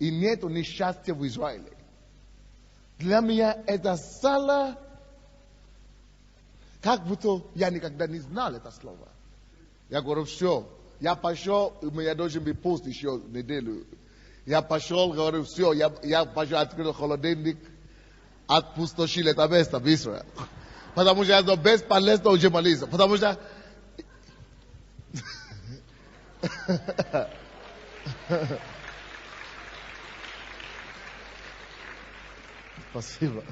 И нет несчастья в Израиле. Для меня это стало, как будто я никогда не знал это слово. Я говорю, все. Я пошел, у меня должен быть пост еще неделю. Я пошел, говорю, все, я пошел, открыл холодильник, отпустошил это место в Израиле. Потому что это бесполезно уже молиться. Потому что... Спасибо.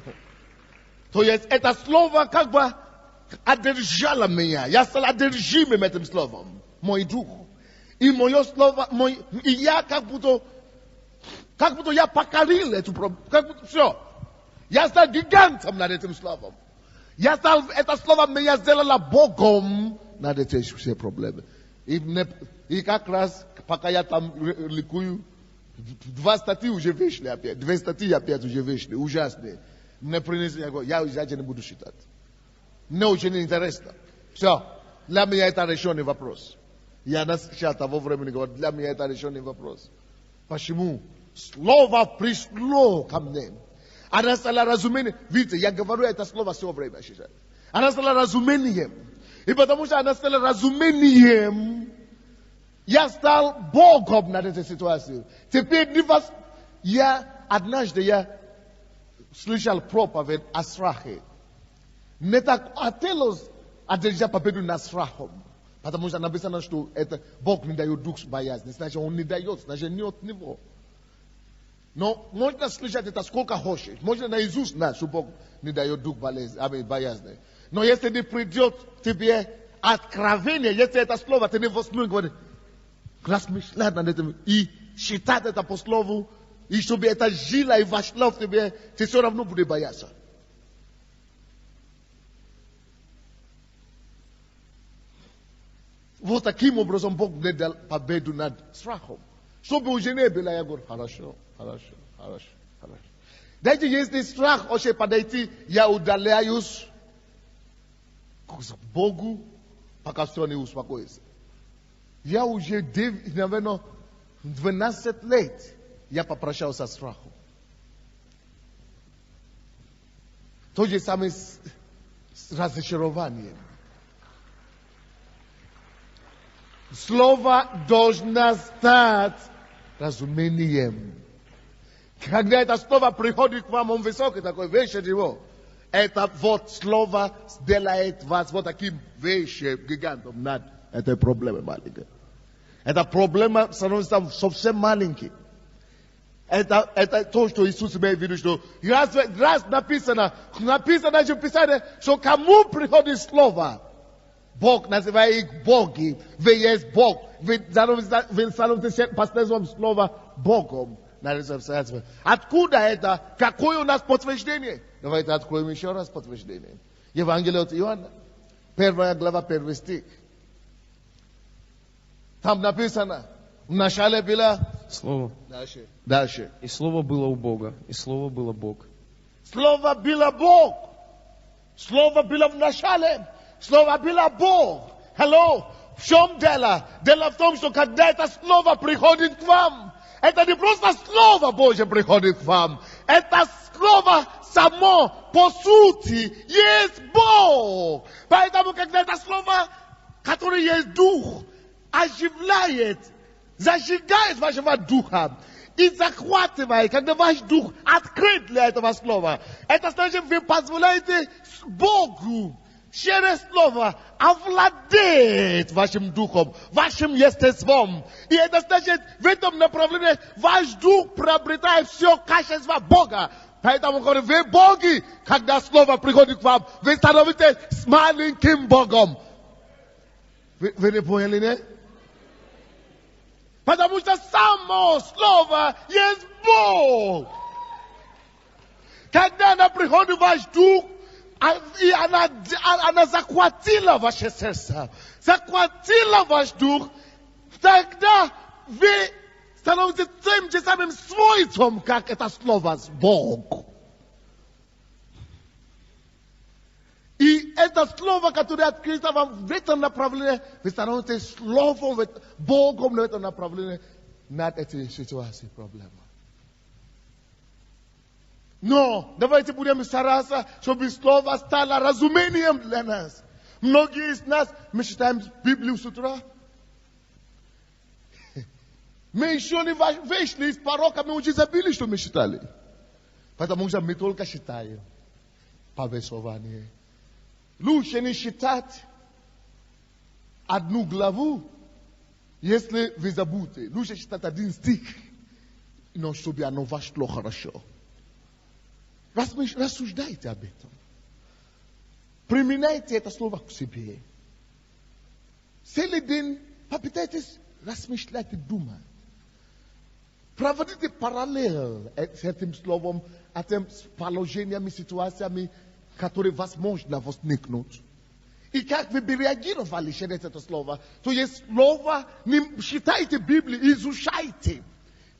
То есть это слово как бы одержало меня. Я стал одержимым этим словом. Мой дух. И мое слово, и я как будто я покорил эту проблему. Как будто все. Я стал гигантом над этим словом. Это слово меня сделало Богом над этими все проблемы. И как раз, пока я там ликую, 2 статьи уже вышли опять. 2 статьи опять уже вышли. Ужасные. Мне принесли, я говорю, я уже не буду считать. Мне очень интересно. Все. Для меня это решенный вопрос. Я сейчас того времени говорю, для меня это решенный вопрос. Почему? Слово пришло ко мне. Она стала разумением. Видите, я говорю это слово все время сейчас. Она стала разумением. И потому что она стала разумением, я стал Богом над этой ситуацией. Теперь однажды я слышал проповедь о страхе. Не так хотелось одержать победу над страхом. Потому что написано, что это Бог не дает дух боязни. Значит, Он не дает, значит, не от Него. Но можно слышать это сколько хочешь. Можно наизусть знать, что Бог не дает дух боязни. Но если не придет тебе откровение, если это слово, ты не возьмешь, говоришь, размышлять над этим и считать это по слову, и чтобы это жило и вошло в тебе, ты все равно будешь бояться. Вот таким образом Бог мне дал победу над страхом. Чтобы уже не было, я говорю, хорошо. Дайте, если страх вообще подойти, я удаляюсь к Богу, пока все не успокоится. Я уже, наверное, 12 лет я попрощался с страхом. То же самое с разочарованием. Слово должно стать разумением. Когда это слово приходит к вам, он высокий такой, выше его. Это вот слово сделает вас вот таким выше гигантом над этой проблемой маленькой. Эта проблема становится совсем маленькой. Это то, что Иисус имеет в виду, что раз написано же в Писании, что кому приходит слово, Бог называет их боги, вы есть Бог. Вы становитесь последним словом Богом. Откуда это? Какое у нас подтверждение? Давайте откроем еще раз подтверждение. Евангелие от Иоанна, 1 глава, 1 стих. Там написано, в начале было Слово. Дальше. И Слово было у Бога, и Слово было Бог. Слово было Бог. Слово было в начале. Слово было Бог. Hello. В чем дело? Дело в том, что когда это слово приходит к вам, это не просто слово Божье приходит к вам. Это слово само по сути есть Бог. Поэтому, когда это слово, которое есть дух, оживляет, зажигает вашего духа и захватывает, когда ваш дух открыт для этого слова, это значит, вы позволяете Богу через слово овладеть вашим духом, вашим естеством. И это значит, в этом направлении ваш дух приобретает все качество Бога. Поэтому, говорю, вы боги, когда слово приходит к вам, вы становитесь с маленьким Богом. Вы не поняли, не? Потому что само слово есть Бог. Когда она приходит в ваш дух, и она захватила ваше сердце, захватила ваш дух, тогда вы становитесь тем же самым свойством, как это слово Бог. И это слово, которое открыто вам в этом направлении, вы становитесь словом, Богом в этом направлении над этой ситуацией, проблемой. Но давайте будем стараться, чтобы слово стало разумением для нас. Многие из нас, мы читаем Библию с утра. Мы еще не вышли из порока, мы уже забыли, что мы читали. Потому что мы только читаем повествование. Лучше не читать одну главу, если вы забудете. Лучше читать один стих, но чтобы оно вошло хорошо. Рассуждайте об этом. Применяйте это слово к себе. Целый день попытайтесь размышлять и думать. Проводите параллель с этим словом, этим положениями, ситуациями, которые возможно возникнут. И как вы бы реагировали через это слово. То есть слово, не читайте Библию, изучайте.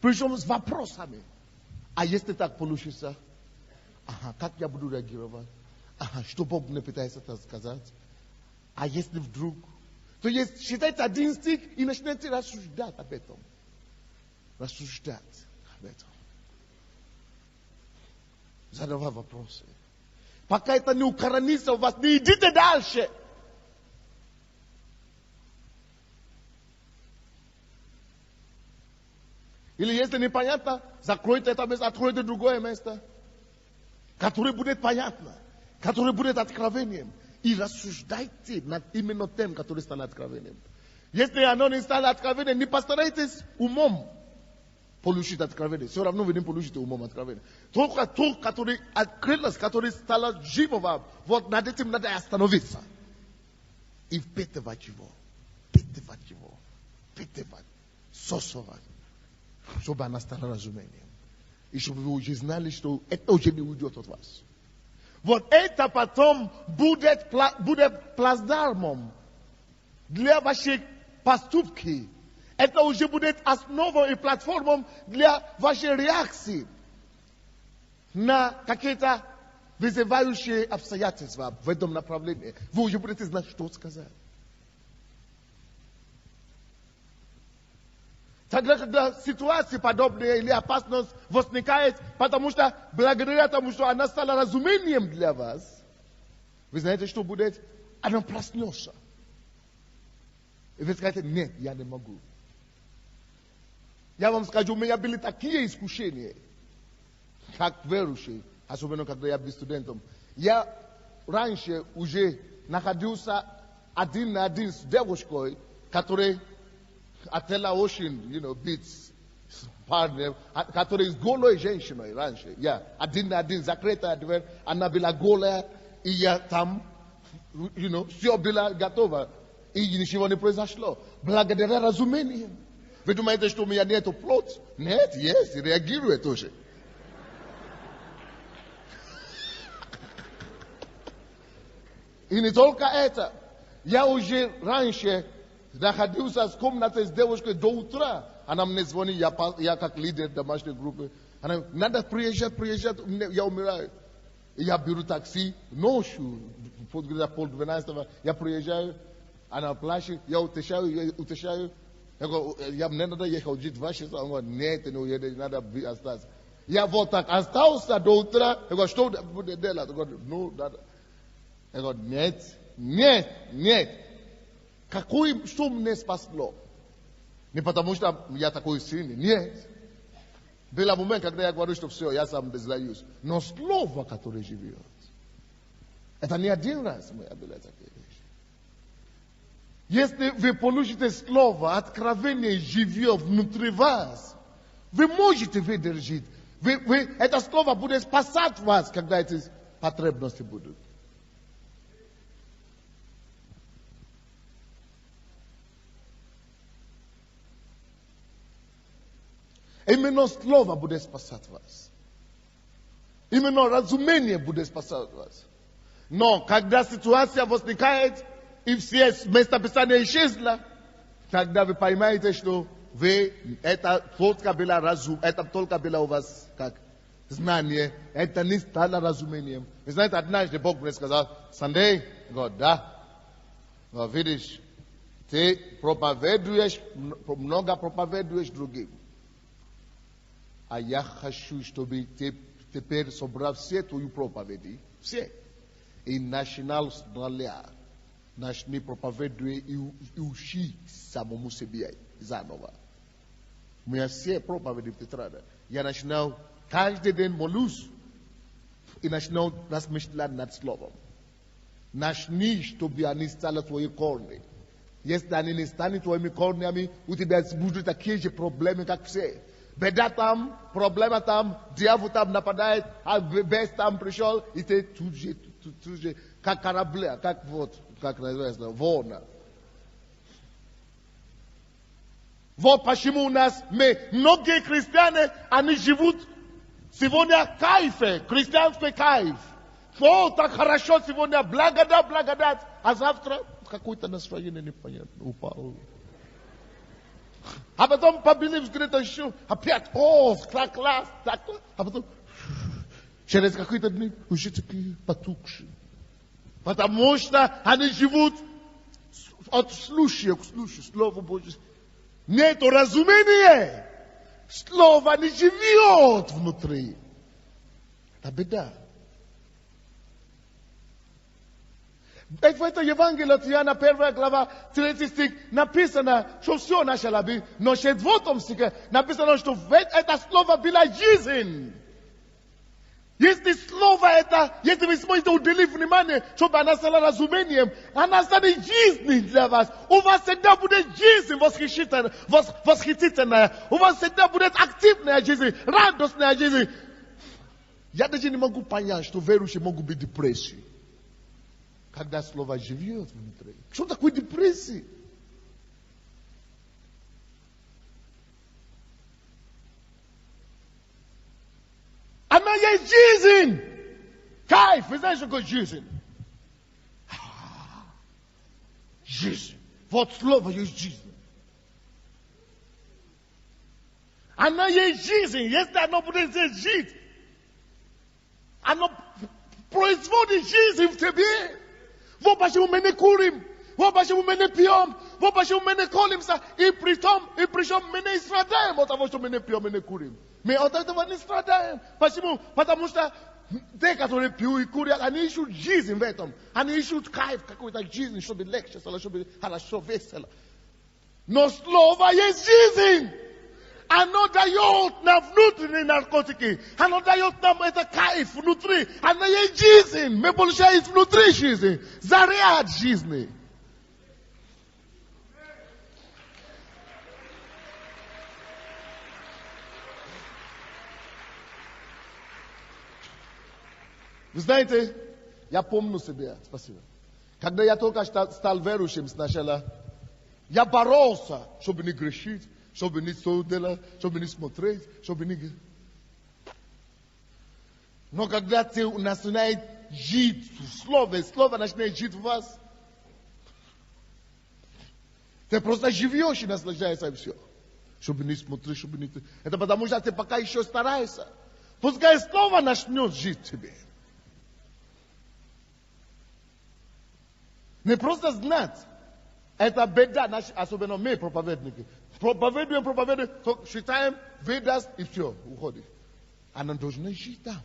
Причем с вопросами. А если так получится? Ага, как я буду реагировать? Ага, что Бог мне пытается сказать? А если вдруг? То есть читайте один стих и начинайте рассуждать об этом. Рассуждать об этом. Задавать вопросы. Пока это не укоренится у вас, не идите дальше. Или если непонятно, закройте это место, откройте другое место, которое будет понятно, которое будет откровением. И рассуждайте над именно тем, который стало откровением. Если оно не стало откровением, не постарайтесь умом получить откровение. Все равно вы не получите умом откровение. Только то, который открылось, который стало живо вам, вот над этим надо остановиться. И впитывать его, сосовать, чтобы она стала разумением. И чтобы вы уже знали, что это уже не уйдет от вас. Вот это потом будет плацдармом для ваших поступки. Это уже будет основой и платформой для вашей реакции на какие-то вызывающие обстоятельства в этом направлении. Вы уже будете знать, что сказать. Тогда, когда ситуации подобные или опасность возникает, потому что благодаря тому, что она стала разумением для вас, вы знаете, что будет? Она проснется. И вы скажете, нет, я не могу. Я вам скажу, у меня были такие искушения, как верующий, особенно когда я был студентом. Я раньше уже находился один на один с девушкой, которая отеля Ocean, Beach, парня, который с голой женщиной раньше. Я один на один, закрытая дверь, она была голая, и я там, все было готово. И ничего не произошло. Благодаря разумению. Вы думаете, что у меня нет плод? Нет, есть, реагирует тоже. И не только это. Я уже раньше находился в комнате с девушкой до утра. Она мне звонит, я как лидер домашней группы. Она, надо приезжать, я умираю. И я беру такси ночью, пол 12, я приезжаю, она плачет, я утешаю. Я говорю, мне надо ехать жить 2 часа. Он говорит, нет, не уедешь, надо остаться. Я вот так остался до утра. Я говорю, что будет делать? Я говорю, ну, надо. Я говорю, нет. Что мне спасло? Не потому что я такой сильный, нет. Был момент, когда я говорю, что все, я сам сдаюсь. Но слово, которое живет, это не один раз мы были такие вещи. Если вы получите слово, откровение живет внутри вас, вы можете выдержать. Это слово будет спасать вас, когда эти потребности будут. Именно слово будет спасать вас. Именно разумение будет спасать вас. Но когда ситуация возникает, и все местописания исчезло, тогда вы поймаете, что это только было разум, это только было у вас как знание, это не стало разумением. Вы знаете, однажды Бог мне сказал, Сандей, говорит, да, но видишь, ты проповедуешь, много проповедуешь другим. А я хочу, чтобы ты теперь собрал все твои проповеди, все, и начинал начни проповедуя и учи самому себе заново. У меня все проповеди в тетради. Я начинал каждый день молюсь и начинал размышлять над словом. Начни, чтобы они стали твои корни. Если они не станут твоими корнями, у тебя будут такие же проблемы, как все. Беда там, проблема там, дьявол там нападает, а бес там пришел, и ты тут же, как корабля, как называется, волна. Вот почему у нас многие христиане, они живут сегодня в кайфе, христианский кайф. О, так хорошо сегодня, благодать, а завтра какое-то настроение непонятно упало. А потом побили взгляд еще, опять, так класс, а потом через какие-то дни уже такие потухшие. Потому что они живут от слушания к слушанию Слова Божьего. Нет разумения. Слово не живет внутри. Это беда. В этом Евангелии от Иоанна, 1 глава, 3 стих, написано, что все начало быть, но в 4 стихе написано, что это слово было жизнь. Если слово это, если вы сможете уделить внимание, чтобы она стала разумением, она станет жизнью для вас. У вас всегда будет жизнь восхитительная. У вас всегда будет активная жизнь, радостная жизнь. Я даже не могу понять, что верующие могут быть в депрессии. Когда слово живет внутри. Что такое депрессия? Она есть жизнь. Кайф. Вы знаете, что такое жизнь? Жизнь. Вот слово есть жизнь. Она есть жизнь. Если оно будет здесь жить, оно производит жизнь в тебе. Вот почему мы не курим. Вот почему мы не пьем. Вот почему мы не колемся. И причем мы не страдаем от того, что мы не пьем и не курим. Мы от этого не страдаем. Почему? Потому что те, которые пьют и курят, они ищут жизнь в этом. Они ищут кайф, какую-то жизнь, чтобы легче стало, чтобы хорошо, весело. Но слово есть жизнь. Оно дает нам внутренние наркотики. Оно дает нам это кайф внутри. Оно есть жизнь. Мы получаем внутри жизнь. Заряд жизни. Вы знаете, я помню себя, спасибо. Когда я только стал верующим сначала, я боролся, чтобы не грешить, чтобы не делать, чтобы не смотреть, чтобы не... Но когда ты начинаешь жить в слове, слово начинает жить в вас, ты просто живешь и наслаждаешься и все. Чтобы не смотреть, чтобы не... Это потому что ты пока еще стараешься. Пускай слово начнет жить в тебе. Не просто знать. Это беда, особенно мы, проповедники. Проповедуем, считаем, выдаст и все, уходит. Она должна жить там.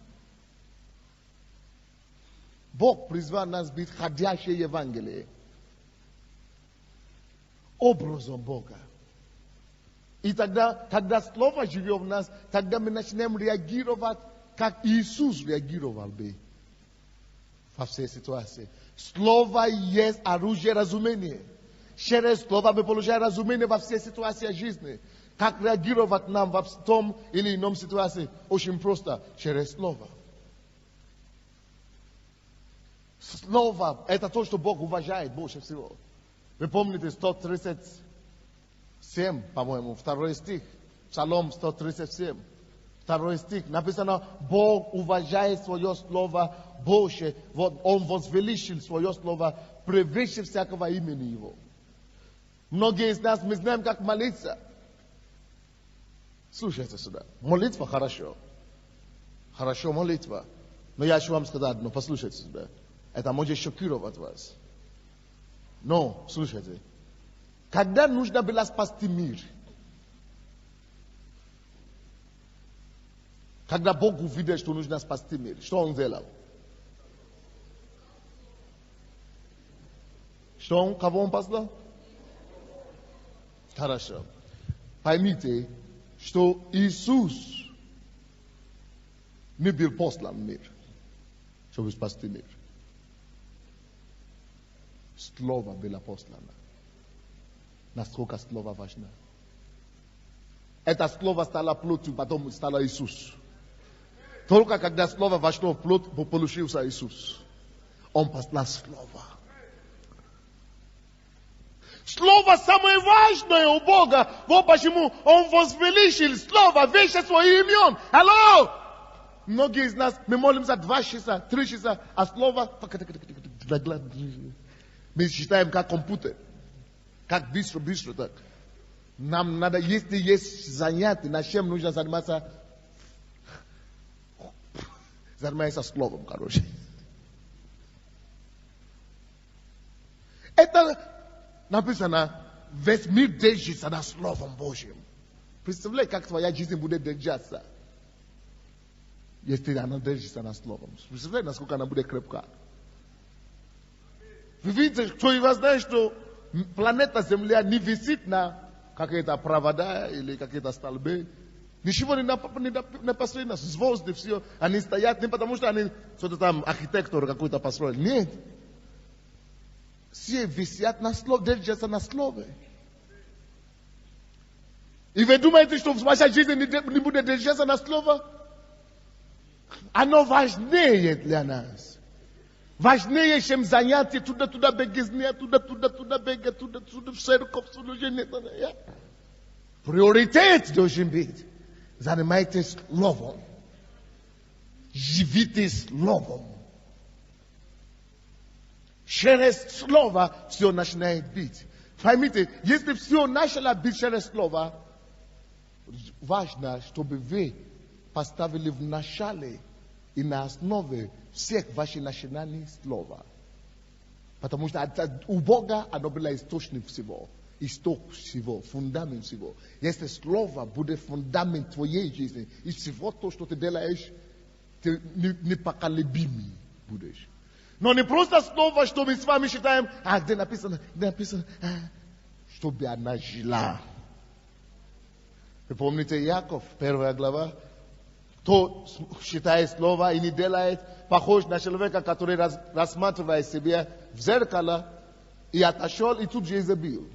Бог призвал нас быть ходящее Евангелие. Образом Бога. И тогда, когда Слово живет в нас, тогда мы начинаем реагировать, как Иисус реагировал бы во всей ситуации. Слово есть оружие разумения. Через Слово мы получаем разумение во всей ситуации жизни. Как реагировать нам в том или ином ситуации? Очень просто. Через Слово. Слово – это то, что Бог уважает больше всего. Вы помните 137, по-моему, 2 стих. Псалом 137. 2 стих. Написано, Бог уважает свое Слово больше. Вот Он возвеличил свое Слово превыше всякого имени Его. Многие из нас, мы знаем, как молиться. Слушайте сюда. Молитва хорошо. Хорошо молитва. Но я хочу вам сказать одно. Послушайте сюда. Это может шокировать вас. Но, слушайте. Когда нужно было спасти мир, когда Бог увидел, что нужно спасти мир, что Он сделал? Кого Он послал? Хорошо. Поймите, что Иисус не был послан в мир, чтобы спасти мир. Слово было послано. Насколько слово важно. Это слово стало плотью, потом стало Иисус. Только когда слово вошло в плоть, получился Иисус. Он послал слово. Слово самое важное у Бога. Вот почему Он возвеличил слово выше своих имен. Алло! Многие из нас, мы молимся 2 часа, 3 часа, а слово... Мы считаем как компьютер. Как быстро так. Нам надо, если есть занятие, на чем нужно заниматься словом, короче. Это написано, весь мир держится на Словом Божьим. Представляй, как твоя жизнь будет держаться, если она держится на Словом. Представляй, насколько она будет крепка. Вы видите, кто из вас знает, что планета Земля не висит на какие-то провода или какие-то столбы. Ничего не построено. Звезды все, они стоят не потому, что они что-то там архитектор какой-то построил. Нет. Все висят на слове, держатся на слове. И вы думаете, что ваша жизнь не будет держаться на слове? Оно важнее для нас. Важнее, чем занятия, туда бегизня, туда бегать, туда в церковь, туда жениться. Приоритет должен быть. Занимайтесь словом. Живите словом. Через слово все начинает быть. Поймите, если все начало быть через слово, важно, чтобы вы поставили в начале и на основе всех ваших начинаний слова. Потому что у Бога оно было источник всего. Исток всего, фундамент всего. Если слово будет фундамент твоей жизни, и всего то, что ты делаешь, ты непоколебимый будешь. Но не просто слово, что мы с вами считаем, где написано, чтобы она жила. Вы помните Яков, 1 глава? Кто считает слово и не делает, похож на человека, который рассматривает себя в зеркало и отошел, и тут же забил.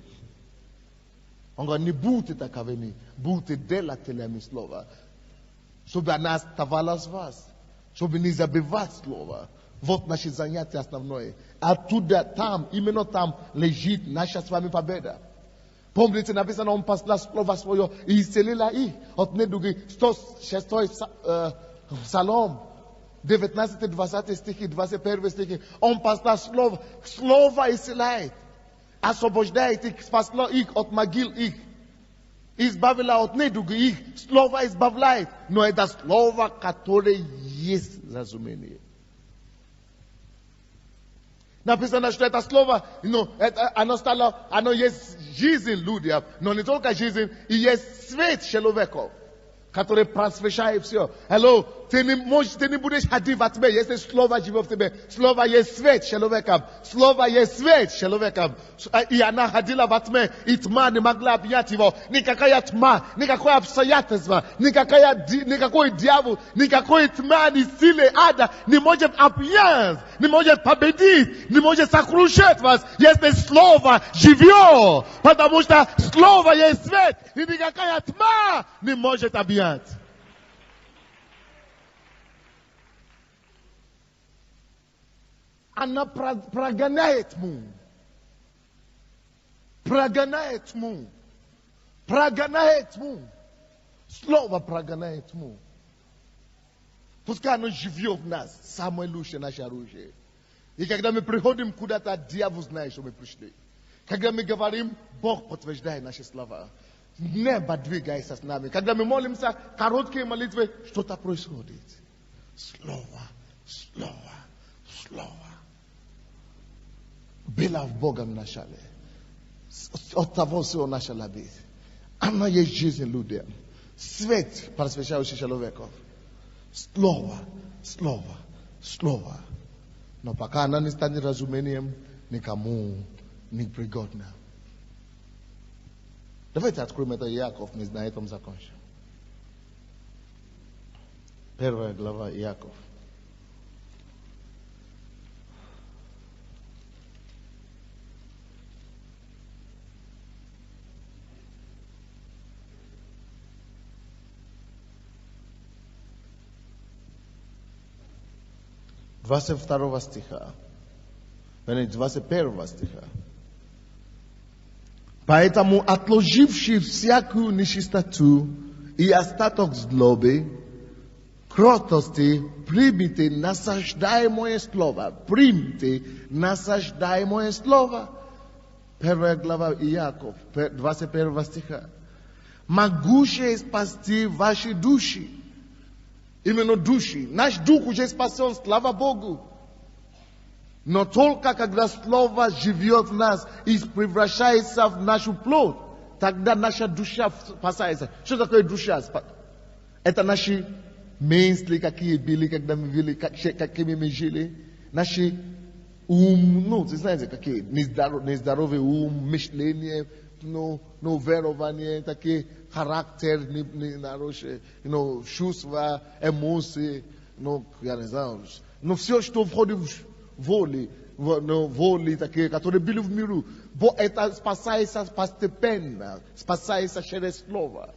Он говорит, не будьте таковыми, будьте делателями слова, чтобы она оставалась в вас, чтобы не забывать слово. Вот наше занятие основное. Оттуда, там, именно там лежит наша с вами победа. Помните, написано, он послал слово свое и исцелила их. От недуги 106 Псалом, 19-20 стихи, 21 стихи. Он послал слово. Слово исцеляет. Освобождает их, спасло их от могил их. Избавила от недуги их. Слово избавляет. Но это слово, которое есть разумение. Написано, что это слово, оно есть жизнь людям, но не только жизнь, и есть свет человеков, который просвещает все. Ты не будешь ходить во тьме, если слово живет в тебе. Слово есть свет человекам. Слово есть свет человекам. И она ходила во тьме, и тьма не могла объять его. Никакая тьма, никакое обстоятельство, никакой дьявол, никакой тьма, ни силы ада не может объять, не может победить, не может сокрушить вас, если слово живет. Потому что слово есть свет, и никакая тьма не может объять. Она прогоняет тьму. Прогоняет тьму. Прогоняет тьму. Слово прогоняет тьму. Пускай оно живет в нас. Самое лучшее наше оружие. И когда мы приходим куда-то, дьявол знает, что мы пришли. Когда мы говорим, Бог подтверждает наши слова. Небо двигается с нами. Когда мы молимся, короткие молитвы, что-то происходит. Слово, слово, слово. Была в Бога в начале. От того всего начала быть. Она есть жизнь людям. Свет просвещающий человеков. Слово, слово, слово. Но пока она не станет разумением, никому не пригодна. Давайте откроем это Иаков, мы на этом закончим. 1 глава Иаков. Двадцать 22 стиха. 21 стиха. Поэтому, отложивши всякую нечистоту и остаток злобы, кротости, примите насаждаемое слово. Примите насаждаемое слово. 1 глава Иаков, 21 стиха. Могущее спасти ваши души. Именно души. Наш дух уже спасен, слава Богу. Но только когда Слово живет в нас и превращается в нашу плоть, тогда наша душа спасается. Что такое душа? Это наши мысли, какие были, когда мы были, какими мы жили. Наши вы знаете, какие нездоровый ум, мышление, верование, такие характер нехороший, чувства, эмоции, я не знаю. Но все, что входит в воли такие, которые были в миру, это спасается постепенно, спасается через слово.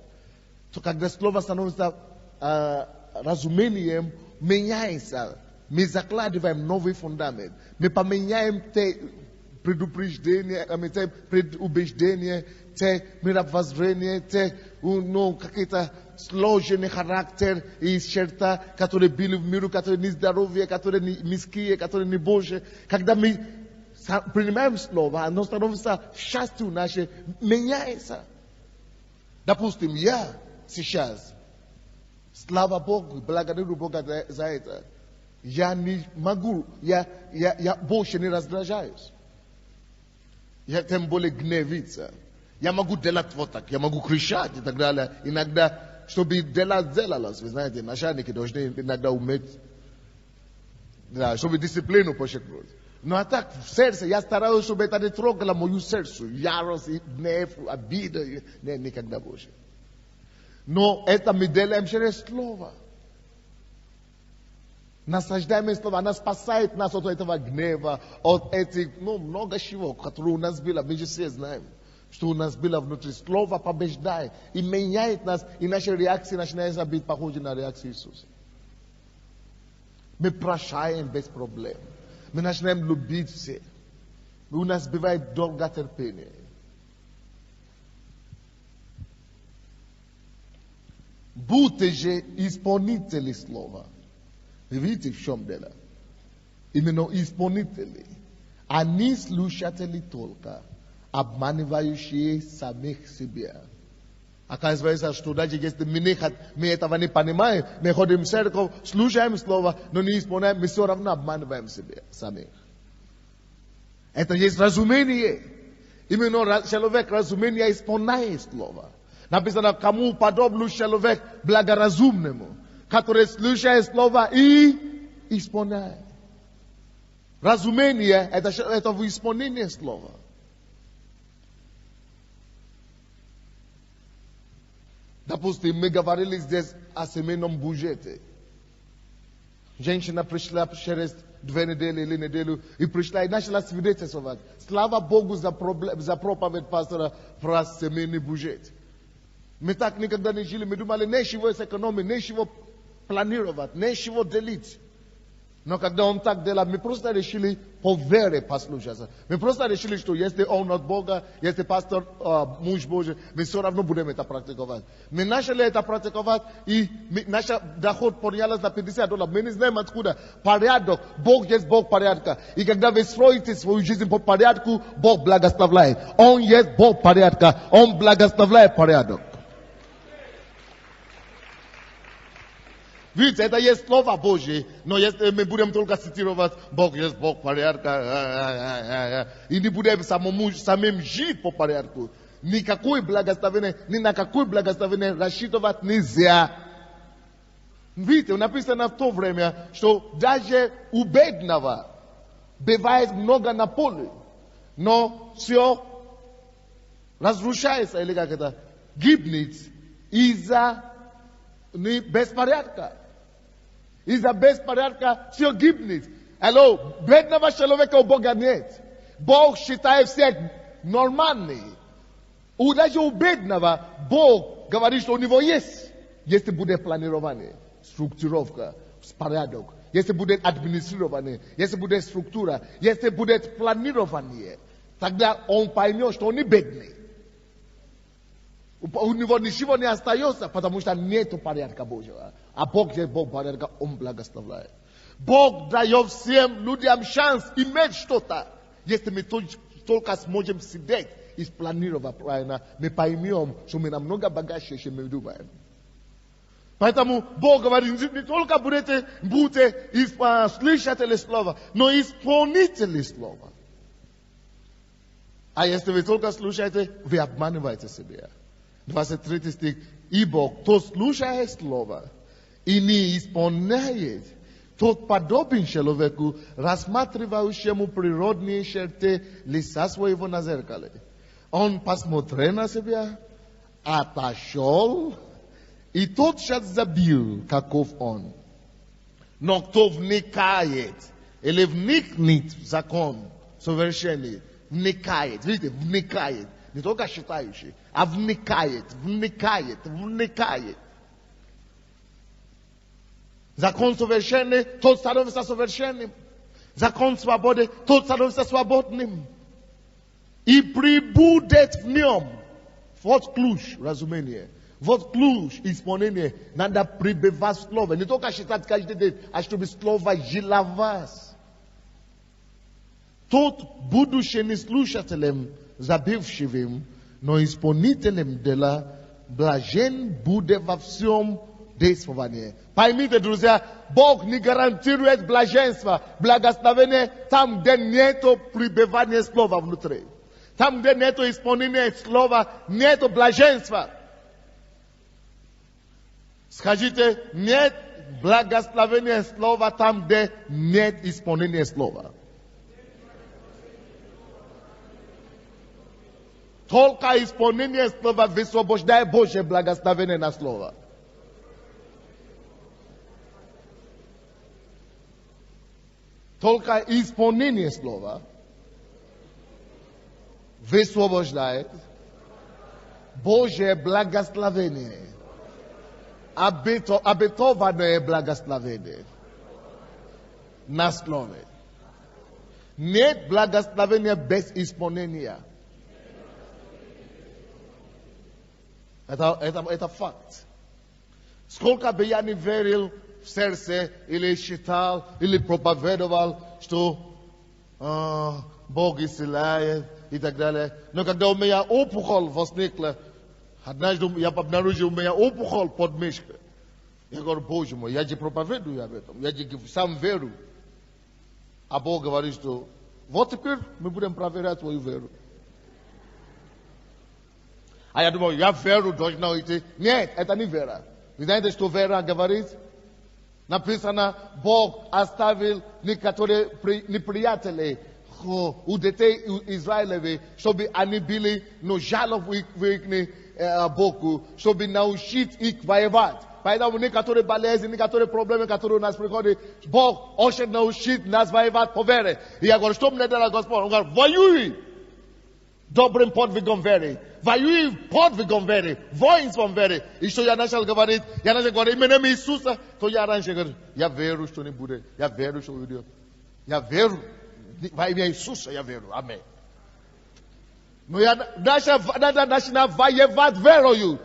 То когда слово становится разумением, меняется. Мы закладываем новый фундамент. Мы поменяем те предубеждения, те мировоззрения, те какие-то сложные характер и черта, которые были в миру, которые нездоровые, которые низкие, которые не Божьи. Когда мы принимаем слово, оно становится частью нашей, меняется. Допустим, я сейчас. Слава Богу, благодарю Бога за это. Я не могу, я больше не раздражаюсь. Я тем более гневиться. Я могу делать вот так, я могу кричать и так далее. Иногда, чтобы делалось, вы знаете, начальники должны иногда уметь, да, чтобы дисциплину подчеркнуть. Но а так, в сердце, я стараюсь, чтобы это не трогало мою сердце. Ярость, гнев, обида, не, никогда больше. Но это мы делаем через слово. Наслаждаемое слово, она спасает нас от этого гнева, от этих, много чего, которые у нас было. Мы же все знаем, что у нас было внутри. Слово побеждает и меняет нас, и наши реакции начинают быть похожи на реакции Иисуса. Мы прощаем без проблем. Мы начинаем любить всех. У нас бывает долготерпение. Будьте же исполнители слова. Вы видите, в чем дело? Именно исполнители. А не слушатели только, обманывающие самих себя. Оказывается, что даже если мы этого не понимаем, мы ходим в церковь, слушаем слово, но не исполняем, мы все равно обманываем себя самих. Это есть разумение. Именно человек разумение исполняет слово. Написано, кому подобен человек благоразумному, который слушает слово и исполняет. Разумение – это в исполнении слова. Допустим, мы говорили здесь о семейном бюджете. Женщина пришла через 2 недели или неделю и пришла и начала свидетельствовать. Слава Богу за проповедь пастора про семейный бюджет. Мы так никогда не жили, мы думали, нечего сэкономить, нечего планировать, нечего делить. Но когда он так делал, мы просто решили по вере послушаться. Мы просто решили, что если он от Бога, если пастор муж Божий, мы все равно будем это практиковать. Мы начали это практиковать, и наш доход поднялся на $50. Мы не знаем откуда. Порядок. Бог есть Бог порядка. И когда вы строите свою жизнь по порядку, Бог благословляет. Он есть Бог порядка. Он благословляет порядок. Видите, это есть Слово Божье, но если мы будем только цитировать, Бог есть Бог порядка, и не будем самим жить по порядку, никакое благословение, ни на какое благословение рассчитывать нельзя. Видите, написано в то время, что даже у бедного бывает много на поле, но все разрушается, или как это, гибнет из-за беспорядка. Из-за беспорядка все гибнет. Алло, бедного человека у Бога нет. Бог считает всех нормальными. Даже у бедного Бог говорит, что у него есть. Если будет планирование, структуровка, порядок, если будет администрирование, если будет структура, если будет планирование, тогда он поймет, что он не бедный. У него ничего не остается, потому что нету порядка Божьего. А Бог есть Бог порядка, Он благословляет. Бог дает всем людям шанс иметь что-то. Если мы только сможем сидеть и спланировать правильно, мы поймем, что мы намного богаче, чем мы думаем. Поэтому Бог говорит, не только будете слышатели слова, но исполнители слова. А если вы только слушаете, вы обманываете себя. 23 стих. Ибо кто слушает слово и не исполняет, тот подобен человеку, рассматривающему природные черты лица своего на зеркале. Он посмотрел на себя, отошел и тотчас забыл, каков он. Но кто вникает или вникнет в закон совершенный, вникает, видите, вникает. Не только считающий, а вникает. Закон совершенный, тот становится совершенным. Закон свободы, тот становится свободным. И прибудет в нем. Вот ключ разумения. Вот ключ исполнения. Надо пребывать в слове. Не только считать каждый день, а чтобы слово жило в вас. Тот, будучи не слушателем, забывшим, но исполнителем дела, блажен буде во всем действовании. Поймите, друзья, Бог не гарантирует блаженство, благословение там, где нету пребывания слова внутри. Там, где нету исполнения слова, нету блаженства. Скажите, нет благословения слова там, где нет исполнения слова. Только исполнение слова высвобождает Божье благословение на слово. Только исполнение слова высвобождает Божье благословение. Обетованное благословение на слове. Нет благословения без исполнения. Это факт. Сколько бы я не верил в сердце, или считал, или проповедовал, что Бог исцеляет и так далее. Но когда у меня опухоль возникла, однажды я обнаружил, у меня опухоль под мышкой. Я говорю, Боже мой, я же проповедую об этом, я же сам верю. А Бог говорит, что вот теперь мы будем проверять твою веру. А я думаю, я веру должна уйти. Нет, это не вера. Вы знаете, что вера говорит? Написано, Бог оставил некоторые неприятелей у детей Израилевых, чтобы они были, но жалобы в их Богу, чтобы научить их воевать. Поэтому некоторые болезни, некоторые проблемы, которые у нас приходят, Бог хочет научить нас воевать по вере. И я говорю, что мне дала Господь? Он говорит, воюй добрым подвигом веры. Воюй подвигом веры, воинством веры. И что я начал говорить? Я начал говорить, именем Иисуса. То я раньше говорю, я верю, что не будет. Я верю, что уйдет. Я верю. Во имя Иисуса я верю. Аминь. Но я начал воевать верою.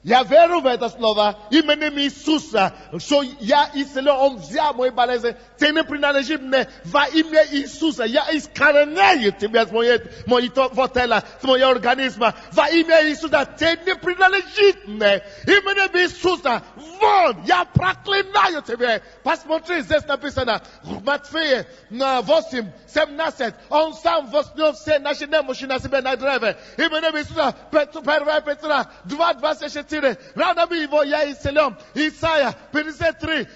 Я верю в это слово, именем Иисуса, что я исцелю, Он взял мои болезни, ты не принадлежишь мне во имя Иисуса. Я искореняю тебя с моего тела, с моего организма. Во имя Иисуса, ты не принадлежишь мне. Именем Иисуса, вон, я проклинаю тебя. Посмотри, здесь написано, в Матфея 8:17, Он сам вознес все наши немощи на себя на древе. Именем Иисуса, 1 Петра 2:24. Ранами его я исцелен. Исайя 53,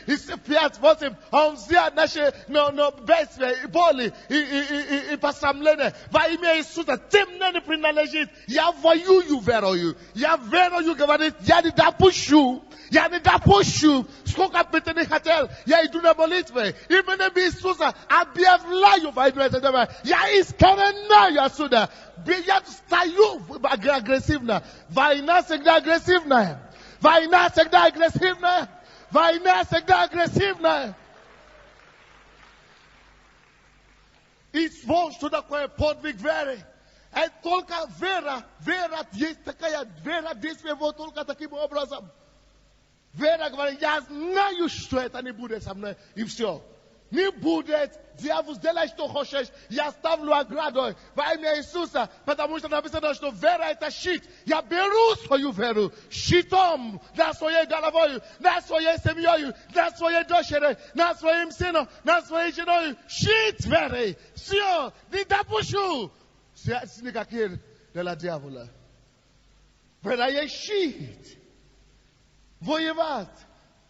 5, 8. Он взял наши бедствия, боли и посрамления. Во имя Иисуса, ты мне не принадлежишь. Я воюю верою. Я верою говорит, я не допущу. Я не допущу. Сколько бы ты не хотел, я иду на молитвы. Именем Иисуса, объявляю войну. Я искореняю отсюда. Я стою агрессивно. Война всегда агрессивная. Война всегда агрессивная. Война всегда агрессивная. И вот что такое подвиг веры. Это только вера. Вера есть такая. Вера действует вот только таким образом. Вера говорит, я знаю, что это не будет со мной. И все. Не будет. Дьявол, сделай, что хочешь. Я ставлю ограду во имя Иисуса. Потому что написано, что вера это щит. Я беру свою веру щитом на своей головой, на своей семьей, на своей дочери, на своим сыном, на своей женой. Щит веры. Все. Не допущу. Никаких для дьявола. Вера есть щит. Воевать.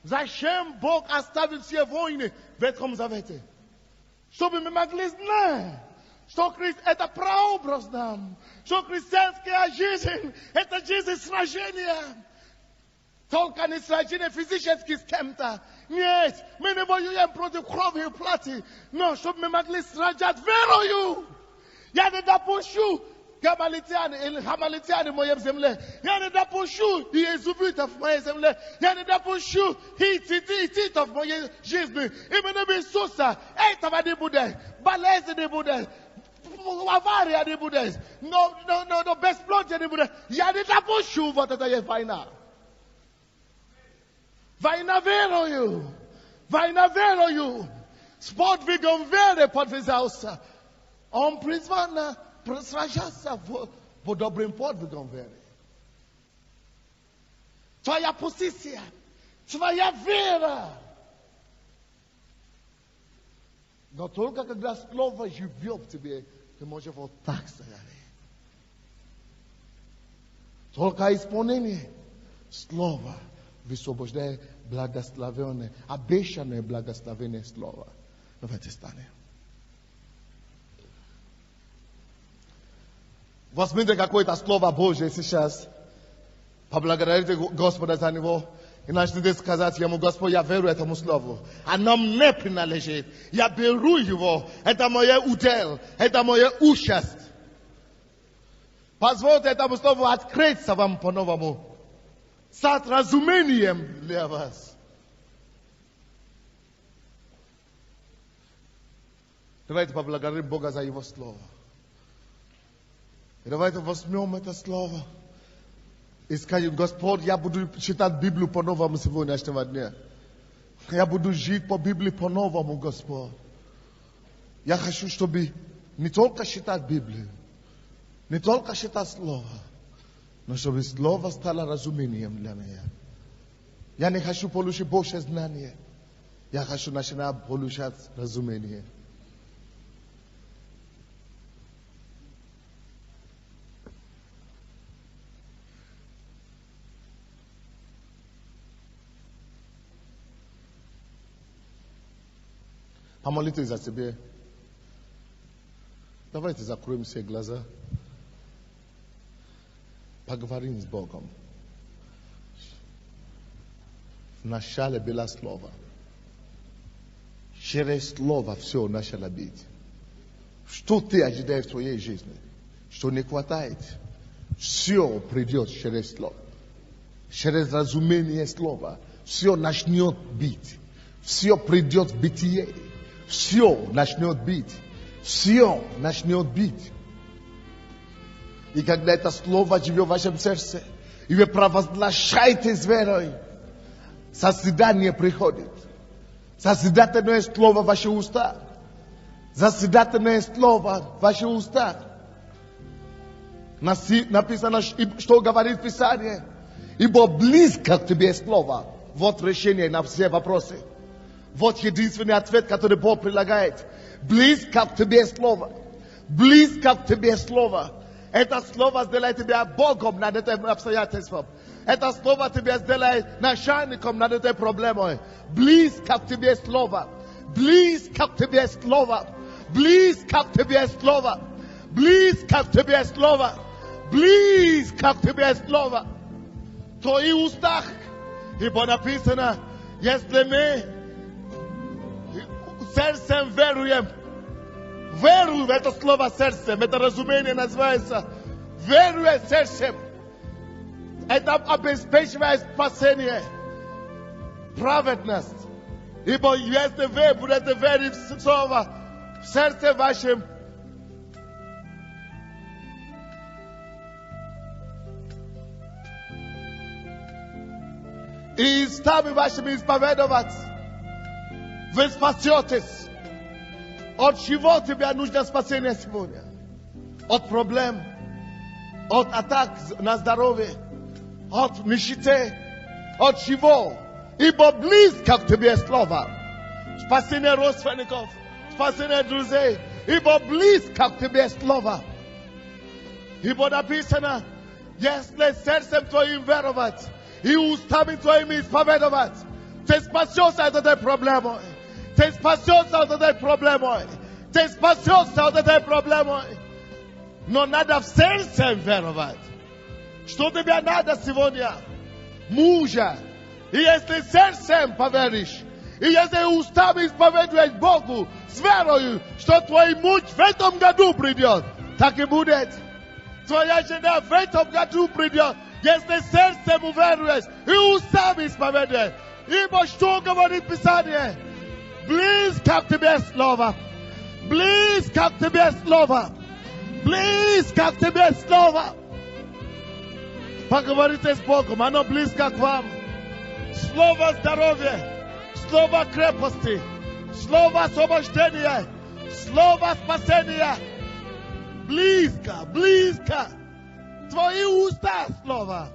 Зачем Бог оставил все войны в Ветхом Завете? Чтобы мы могли знать, что Христ это прообраз нам, что христианская жизнь это жизнь сражения. Только не сражение физически с кем-то. Нет, мы не воюем против крови и плоти, но чтобы мы могли сражать верою. Я не допущу гамалитяне или хамалитяне в моей земле. Я не допущу иезувитов в моей земле. Я не допущу хититов в моей жизни. Именем Иисуса этого не будет. Болезни не будет. Авария не будет. Но бесплодие не будет. Я не допущу вот это есть война. Война верою. Война верою. С подвигом веры подвязался. Он призван сражаться по добрым подвигом веры. твоя позиция, твоя вера. Но только когда Слово живет в тебе, ты можешь вот так стоять. Только исполнение Слова высвобождает благословенное, обещанное благословенное Слово. Давайте станем. Возьмите какое-то Слово Божье сейчас. Поблагодарите Господа за него. И начните сказать ему: Господь, я верю этому Слову. Оно мне принадлежит. Я беру его. Это мой удел. Это моя участь. Позвольте этому Слову открыться вам по-новому. С разумением для вас. Давайте поблагодарим Бога за Его Слово. И давайте возьмем это Слово и скажем: Господь, я буду читать Библию по-новому сегодняшнего дня. Я буду жить по Библии по-новому, Господь. Я хочу, чтобы не только читать Библию, не только читать Слово, но чтобы Слово стало разумением для меня. Я не хочу получить больше знания. Я хочу начинать получать разумение. Помолитесь за себя. Давайте закроем все глаза. Поговорим с Богом. Вначале было Слово. Через Слово все начало быть. Что ты ожидаешь в твоей жизни? Что не хватает? Все придет через Слово. Через разумение Слова. Все начнет быть. Все придет в бытие. Все начнет быть. Все начнет быть. И когда это Слово живет в вашем сердце, и вы провозглашаете с верой, созидание приходит. Созидательное Слово в ваши уста. Созидательное Слово в ваши уста. Написано, что говорит Писание. Ибо близко к тебе Слово. Вот решение на все вопросы. Вот единственный ответ, который Бог предлагает. Близко к тебе Слово. Близко к тебе Слово. Это Слово сделает тебя Богом над этим обстоятельством. Это Слово тебя сделает начальником над этой проблемой. Близко к тебе Слово. Близко к тебе Слово. Близко к тебе Слово. Близко к тебе Слово. Близко к тебе Слово. В твоих устах. Ибо написано, если мы сердцем веруем, верую в это слово сердцем, это разумение называется веруя сердцем. Это обеспечивает спасение, праведность. Ибо если вы будете верить в слово в сердце вашем, и устами вашими исповедовать, вы спасетесь. От чего тебе нужно спасение сегодня? От проблем, от атак на здоровье, от нищеты, от чего? Ибо близко к тебе Слово. Спасение родственников, спасение друзей. Ибо близко к тебе Слово. Ибо написано, если сердцем твоим веровать и устами твоими исповедовать, ты спасешься от этой проблемы. Ты спасешься от этой проблемы. Ты спасешься от этой проблемы. Но надо в сердце веровать. Что тебе надо сегодня? Мужа. И если сердцем поверишь, и если устами исповедуешь Богу с верою, что твой муж в этом году придет, так и будет. Твоя жена в этом году придет, если сердцем уверуешь и устами исповедуешь. Ибо что говорит Писание? Близко к тебе Слово. Близко к тебе Слово. Близко к тебе Слово. Поговорите с Богом, оно близко к вам. Слово здоровья, слово крепости, слово освобождения, слово спасения. Близко, близко. Твои уста Слово.